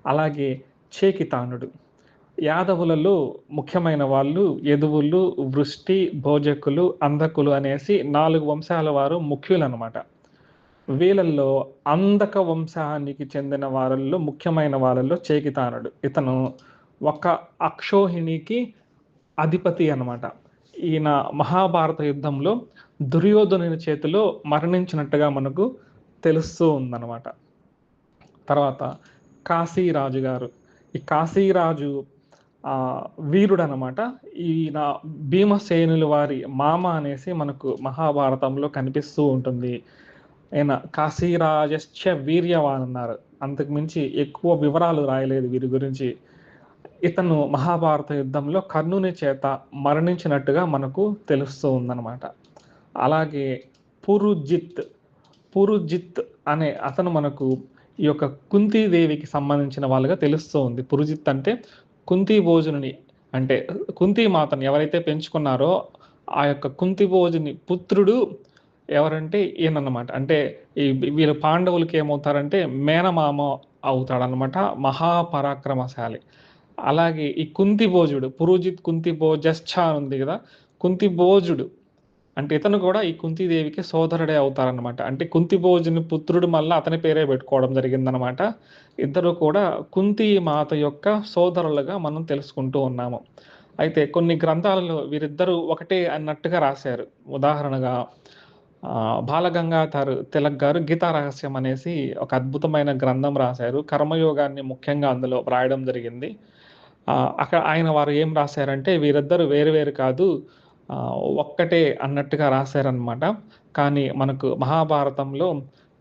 అలాగే చేకితానుడు. యాదవులలో ముఖ్యమైన వాళ్ళు యదువులు, వృష్టి, భోజకులు, అంధకులు అనేసి 4 వంశాల వారు ముఖ్యులన్నమాట. వీళ్ళల్లో అంధక వంశానికి చెందిన వారిలో ముఖ్యమైన వాళ్ళలో చేకితానుడు. ఇతను ఒక అక్షౌహిణికి అధిపతి అన్నమాట. ఈయన మహాభారత యుద్ధంలో దుర్యోధనుని చేతిలో మరణించినట్టుగా మనకు తెలుస్తూ ఉందన్నమాట. తర్వాత కాశీరాజు గారు. ఈ కాశీరాజు వీరుడనమాట. ఈయన భీమసేనుల వారి మామ అనేసి మనకు మహాభారతంలో కనిపిస్తూ ఉంటుంది. ఆయన కాశీరాజశ్చ వీర్యవాన్ అన్నారు. అంతకు మించి ఎక్కువ వివరాలు రాయలేదు వీరి గురించి. ఇతను మహాభారత యుద్ధంలో కర్ణుని చేత మరణించినట్టుగా మనకు తెలుస్తూ ఉందన్నమాట. అలాగే పురుజిత్ అనే అతను మనకు ఈ యొక్క కుంతీదేవికి సంబంధించిన వాళ్ళుగా తెలుస్తూ ఉంది. పురుజిత్ అంటే కుంతి భోజుని, అంటే కుంతి మాతను ఎవరైతే పెంచుకున్నారో ఆ యొక్క కుంతి భోజుని పుత్రుడు ఎవరంటే ఈయనన్నమాట. అంటే ఈ వీళ్ళు పాండవులకి ఏమవుతారంటే మేనమామ అవుతాడనమాట, మహాపరాక్రమశాలి. అలాగే ఈ కుంతి భోజుడు, పురోజిత్ కుంతి భోజశ్చ ఉంది కదా, కుంతి భోజుడు అంటే ఇతను కూడా ఈ కుంతీదేవికి సోదరుడే అవుతారనమాట. అంటే కుంతి భోజుని పుత్రుడు మళ్ళీ అతని పేరే పెట్టుకోవడం జరిగిందనమాట. ఇద్దరు కూడా కుంతి మాత యొక్క సోదరులుగా మనం తెలుసుకుంటూ ఉన్నాము. అయితే కొన్ని గ్రంథాలలో వీరిద్దరూ ఒకటే అన్నట్టుగా రాశారు. ఉదాహరణగా బాలగంగాధర్ తిలక్ గారు గీతా రహస్యం అనేసి ఒక అద్భుతమైన గ్రంథం రాశారు. కర్మయోగాన్ని ముఖ్యంగా అందులో రాయడం జరిగింది. అక్కడ వారు ఏం రాశారంటే వీరిద్దరు వేరు వేరు కాదు, ఒక్కటే అన్నట్టుగా రాశారనమాట. కానీ మనకు మహాభారతంలో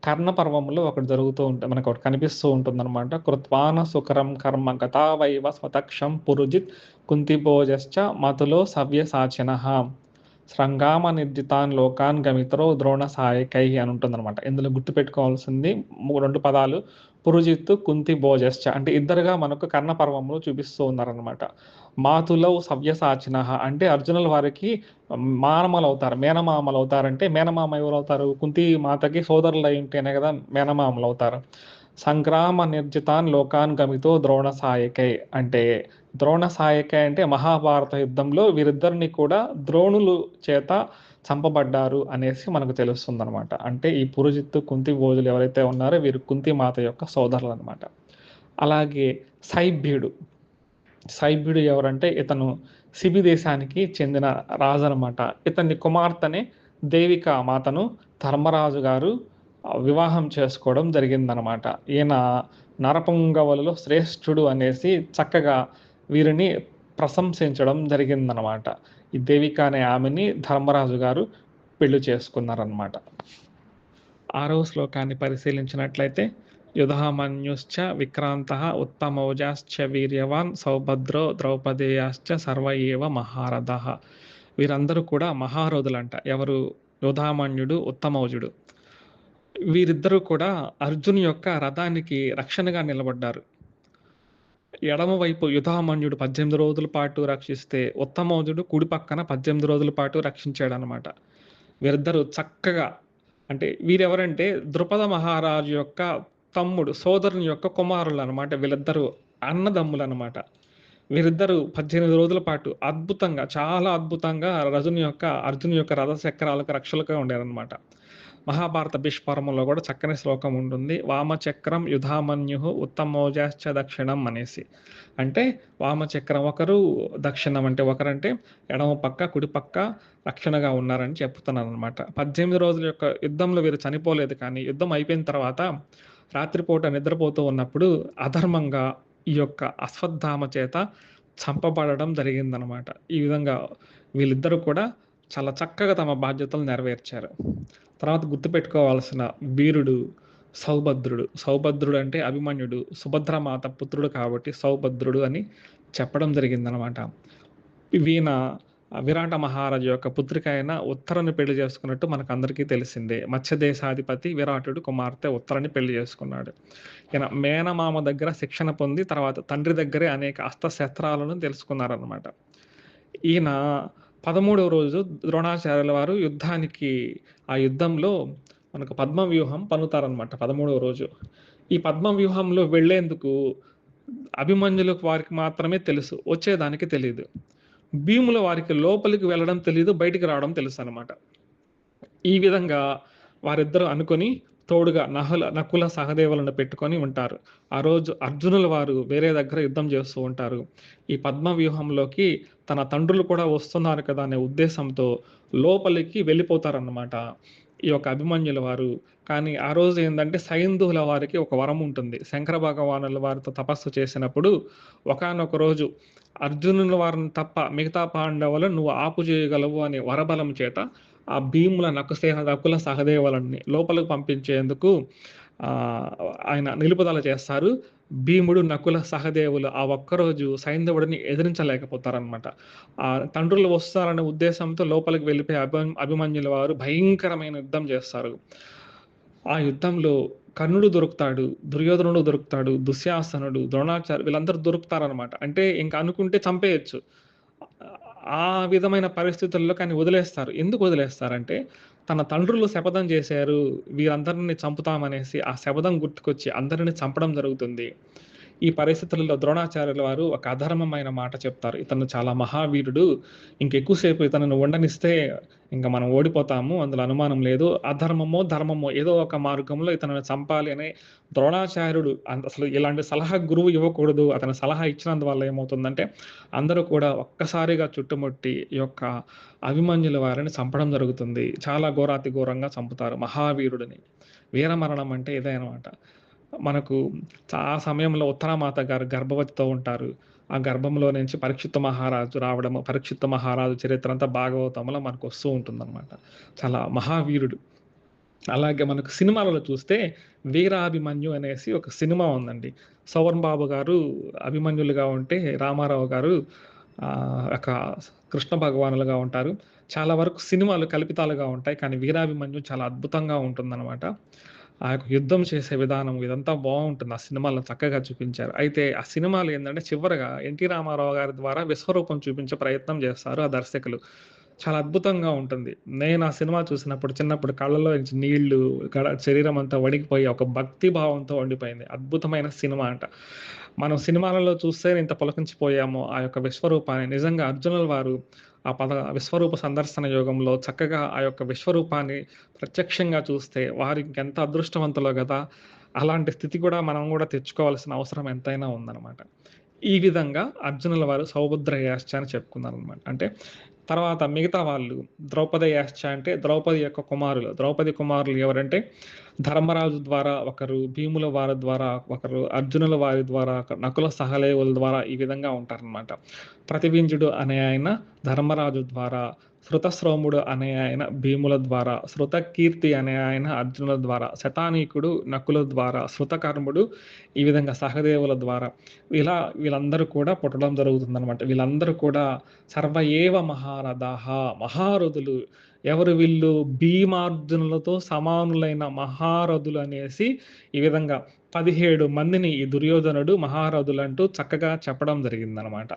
కర్ణ పర్వంలో ఒకటి జరుగుతూ ఉంటుంది, మనకు ఒకటి కనిపిస్తూ ఉంటుందన్నమాట. కృత్వాన సుకరం కర్మ గతావైవ స్వతక్షం పురుజిత్ కుంతిభోజశ్చ మతులో సవ్యసాచినః శృంగామ నిర్జితాన్ లోకాన్ గమిత్రో ద్రోణ సాయకై అని ఉంటుందన్నమాట. ఇందులో గుర్తుపెట్టుకోవాల్సింది 2 పదాలు, పురుజిత్తు కుంతి భోజశ్చ. అంటే ఇద్దరుగా మనకు కర్ణ పర్వంలో చూపిస్తూ ఉన్నారనమాట. మాతులౌ సవ్యసాచిన అంటే అర్జునుల వారికి మానమలు అవుతారు, మేనమామలు అవుతారంటే మేనమామ ఎవరు అవుతారు? కుంతి మాతకి సోదరులు అయి ఉంటేనే కదా మేనమామలు అవుతారు. సంగ్రామ నిర్జితాన్ లోకాన్ గమితో ద్రోణ సాయకై అంటే ద్రోణ సాయకై అంటే మహాభారత యుద్ధంలో వీరిద్దరిని కూడా ద్రోణులు చేత చంపబడ్డారు అనేసి మనకు తెలుస్తుందన్నమాట. అంటే ఈ పురుజిత్తు కుంతి భోజులు ఎవరైతే ఉన్నారో వీరు కుంతి మాత యొక్క సోదరులు అనమాట. అలాగే సైభ్యుడు ఎవరంటే ఇతను సిబి దేశానికి చెందిన రాజు అనమాట. ఇతని కుమార్తెనే దేవికా మాతను ధర్మరాజు గారు వివాహం చేసుకోవడం జరిగిందనమాట. ఈయన నరపుంగవులలో శ్రేష్ఠుడు అనేసి చక్కగా వీరిని ప్రశంసించడం జరిగిందనమాట. ఈ దేవిక అనే ఆమెని ధర్మరాజు గారు పెళ్లి చేసుకున్నారనమాట. 6వ శ్లోకాన్ని పరిశీలించినట్లయితే యుధామన్యుశ్చ విక్రాంతః ఉత్తమౌజాశ్చ వీర్యవాన్ సౌభద్రో ద్రౌపదేయాశ్చ సర్వ ఏవ మహారథః. వీరందరూ కూడా మహారథులంట. ఎవరు? యుధామన్యుడు, ఉత్తమౌజుడు. వీరిద్దరూ కూడా అర్జును యొక్క రథానికి రక్షణగా నిలబడ్డారు. ఎడమవైపు యుధామన్యుడు 18 రోజుల పాటు రక్షిస్తే ఉత్తమౌజుడు కుడి పక్కన 18 రోజుల పాటు రక్షించాడనమాట. వీరిద్దరూ చక్కగా, అంటే వీరెవరంటే ద్రుపద మహారాజు యొక్క తమ్ముడు, సోదరుని యొక్క కుమారులు అనమాట. వీళ్ళిద్దరూ అన్నదమ్ములు అనమాట. వీరిద్దరూ 18 రోజుల పాటు అద్భుతంగా, చాలా అద్భుతంగా అర్జును యొక్క రథ చక్రాలకు రక్షలుగా ఉండారనమాట. మహాభారత భీష్మపర్వంలో కూడా చక్కని శ్లోకం ఉంటుంది. వామచక్రం యుధామన్యు ఉత్తమౌజాశ్చ దక్షిణం అనేసి. అంటే వామచక్రం ఒకరు, దక్షిణం అంటే ఒకరంటే ఎడమ పక్క కుడి పక్క రక్షణగా ఉన్నారని చెప్తున్నాను అనమాట. 18 రోజుల యొక్క యుద్ధంలో వీరు చనిపోలేదు, కానీ యుద్ధం అయిపోయిన తర్వాత రాత్రిపూట నిద్రపోతూ ఉన్నప్పుడు అధర్మంగా ఈ యొక్క అశ్వత్థామ చేత చంపబడడం జరిగిందనమాట. ఈ విధంగా వీళ్ళిద్దరూ కూడా చాలా చక్కగా తమ బాధ్యతలు నెరవేర్చారు. తర్వాత గుర్తుపెట్టుకోవాల్సిన వీరుడు సౌభద్రుడు. సౌభద్రుడు అంటే అభిమన్యుడు, సుభద్రమాత పుత్రుడు కాబట్టి సౌభద్రుడు అని చెప్పడం జరిగిందనమాట. ఈయన విరాట మహారాజు యొక్క పుత్రిక అయిన ఉత్తరని పెళ్లి చేసుకున్నట్టు మనకందరికీ తెలిసిందే. మత్స్యదేశాధిపతి విరాటుడు కుమార్తె ఉత్తరని పెళ్లి చేసుకున్నాడు. ఈయన మేనమామ దగ్గర శిక్షణ పొంది తర్వాత తండ్రి దగ్గరే అనేక అస్త్రశస్త్రాలను తెలుసుకున్నారనమాట. ఈయన 13వ రోజు ద్రోణాచార్యుల వారు ఆ యుద్ధంలో మనకు పద్మవ్యూహం పన్నుతారనమాట 13వ రోజు. ఈ పద్మవ్యూహంలో వెళ్ళేందుకు అభిమన్యుల వారికి మాత్రమే తెలుసు. వచ్చేదానికి తెలీదు. భీముల వారికి లోపలికి వెళ్ళడం తెలీదు. బయటికి రావడం తెలుసనమాట. ఈ విధంగా వారిద్దరూ అనుకొని తోడుగా నకుల సహదేవులను పెట్టుకొని ఉంటారు. ఆ రోజు అర్జునుల వారు వేరే దగ్గర యుద్ధం చేస్తూ ఉంటారు. ఈ పద్మ వ్యూహంలోకి తన తండ్రులు కూడా వస్తున్నారు కదా అనే ఉద్దేశంతో లోపలికి వెళ్ళిపోతారన్నమాట ఈ యొక్క అభిమన్యుల వారు. కానీ ఆ రోజు ఏందంటే సైంధవుల వారికి ఒక వరం ఉంటుంది. శంకర భగవానుల వారితో తపస్సు చేసినప్పుడు ఒకానొక రోజు అర్జునుల వారిని తప్ప మిగతా పాండవులను నువ్వు ఆపు చేయగలవు అనే వరబలం చేత ఆ భీముల నకుల సహదేవులని లోపలికి పంపించేందుకు ఆయన నిలుపుదల చేస్తారు. భీముడు నకుల సహదేవులు ఆ ఒక్కరోజు సైంధవుడిని ఎదిరించలేకపోతారనమాట. ఆ తండ్రులు వస్తారనే ఉద్దేశంతో లోపలికి వెళ్ళిపోయి అభిమన్యుల వారు భయంకరమైన యుద్ధం చేస్తారు. ఆ యుద్ధంలో కర్ణుడు దొరుకుతాడు, దుర్యోధనుడు దొరుకుతాడు, దుశ్శాసనుడు, ద్రోణాచార్య వీళ్ళందరూ దొరుకుతారనమాట. అంటే ఇంక అనుకుంటే చంపేయొచ్చు. ఆ విధమైన పరిస్థితుల్లో కానీ వదిలేస్తారు. ఎందుకు వదిలేస్తారంటే, తన తండ్రులు శపథం చేశారు, వీరందరిని చంపుతామనేసి ఆ శపథం గుర్తుకొచ్చి అందరిని చంపడం జరుగుతుంది. ఈ పరిస్థితులలో ద్రోణాచార్యుల వారు ఒక అధర్మమైన మాట చెప్తారు. ఇతను చాలా మహావీరుడు. ఇంకెక్కువసేపు ఇతనిని ఉండనిస్తే ఇంక మనం ఓడిపోతాము. అందులో అనుమానం లేదు. అధర్మమో, ధర్మమో ఏదో ఒక మార్గంలో ఇతనిని చంపాలి అనే ద్రోణాచార్యుడు అసలు ఇలాంటి సలహా గురువు ఇవ్వకూడదు. అతను సలహా ఇచ్చినందువల్ల ఏమవుతుందంటే, అందరూ కూడా ఒక్కసారిగా చుట్టుముట్టి ఈ యొక్క అభిమన్యుల వారిని చంపడం జరుగుతుంది. చాలా ఘోరాతి ఘోరంగా చంపుతారు మహావీరుడిని. వీరమరణం అంటే ఇదే అనమాట. మనకు ఆ సమయంలో ఉత్తరామాత గారు గర్భవతితో ఉంటారు. ఆ గర్భంలో నుంచి పరీక్షిత్ మహారాజు రావడము, పరీక్షిత్ మహారాజు చరిత్ర అంతా భాగవతంలో మనకు వస్తూ ఉంటుందన్నమాట. చాలా మహావీరుడు. అలాగే మనకు సినిమాలలో చూస్తే 'వీరాభిమన్యు' అనేసి ఒక సినిమా ఉందండి. సోమన్ బాబు గారు అభిమన్యులుగా ఉంటే, రామారావు గారు ఒక కృష్ణ భగవానులుగా ఉంటారు. చాలా వరకు సినిమాలు కల్పితాలుగా ఉంటాయి. కానీ 'వీరాభిమన్యు' చాలా అద్భుతంగా ఉంటుందన్నమాట. ఆ యొక్క యుద్ధం చేసే విధానం ఇదంతా బావుంటుంది. ఆ సినిమాలో చక్కగా చూపించారు. అయితే ఆ సినిమాలో ఏందంటే చివరగా 'ఎన్టీ రామారావు' గారి ద్వారా విశ్వరూపం చూపించే ప్రయత్నం చేస్తారు ఆ దర్శకులు. చాలా అద్భుతంగా ఉంటుంది. నేను ఆ సినిమా చూసినప్పుడు చిన్నప్పుడు కళ్ళలో నుంచి నీళ్లు, శరీరం అంతా వణికిపోయి ఒక భక్తి భావంతో ఉండిపోయింది. అద్భుతమైన సినిమా అంట. మనం సినిమాలలో చూస్తే ఇంత పులకించిపోయాము ఆ యొక్క విశ్వరూపాన్ని. నిజంగా అర్జునుల వారు ఆ విశ్వరూప సందర్శన యోగంలో చక్కగా ఆ యొక్క విశ్వరూపాన్ని ప్రత్యక్షంగా చూస్తే వారు ఇంకెంత అదృష్టవంతులో గదా! అలాంటి స్థితి కూడా మనం గూడా తెచ్చుకోవాల్సిన అవసరం ఎంతైనా ఉందనమాట. ఈ విధంగా అర్జునుల వారు సౌభద్రయాశ్చ అని చెప్పుకున్నారనమాట. అంటే తర్వాత మిగతా వాళ్ళు ద్రౌపదయాశ్చ అంటే ద్రౌపది యొక్క కుమారులు. ద్రౌపది కుమారులు ఎవరంటే ధర్మరాజు ద్వారా ఒకరు, భీముల వారి ద్వారా ఒకరు, అర్జునుల వారి ద్వారా, నకుల సహదేవుల ద్వారా ఈ విధంగా ఉంటారనమాట. ప్రతివింజుడు అనే ఆయన ధర్మరాజు ద్వారా, శృతశ్రోముడు అనే ఆయన భీముల ద్వారా, శృతకీర్తి అనే ఆయన అర్జునుల ద్వారా, శతానీకుడు నకుల ద్వారా, శృతకర్ముడు ఈ విధంగా సహదేవుల ద్వారా వీళ్ళందరూ కూడా పుట్టడం జరుగుతుందనమాట. వీళ్ళందరూ కూడా సర్వ ఏవ మహారథాః మహారథులు. ఎవరు వీళ్ళు? భీమార్జునులతో సమానులైన మహారథులు అనేసి ఈ విధంగా 17 మందిని ఈ దుర్యోధనుడు మహారథులంటూ చక్కగా చెప్పడం జరిగిందనమాట.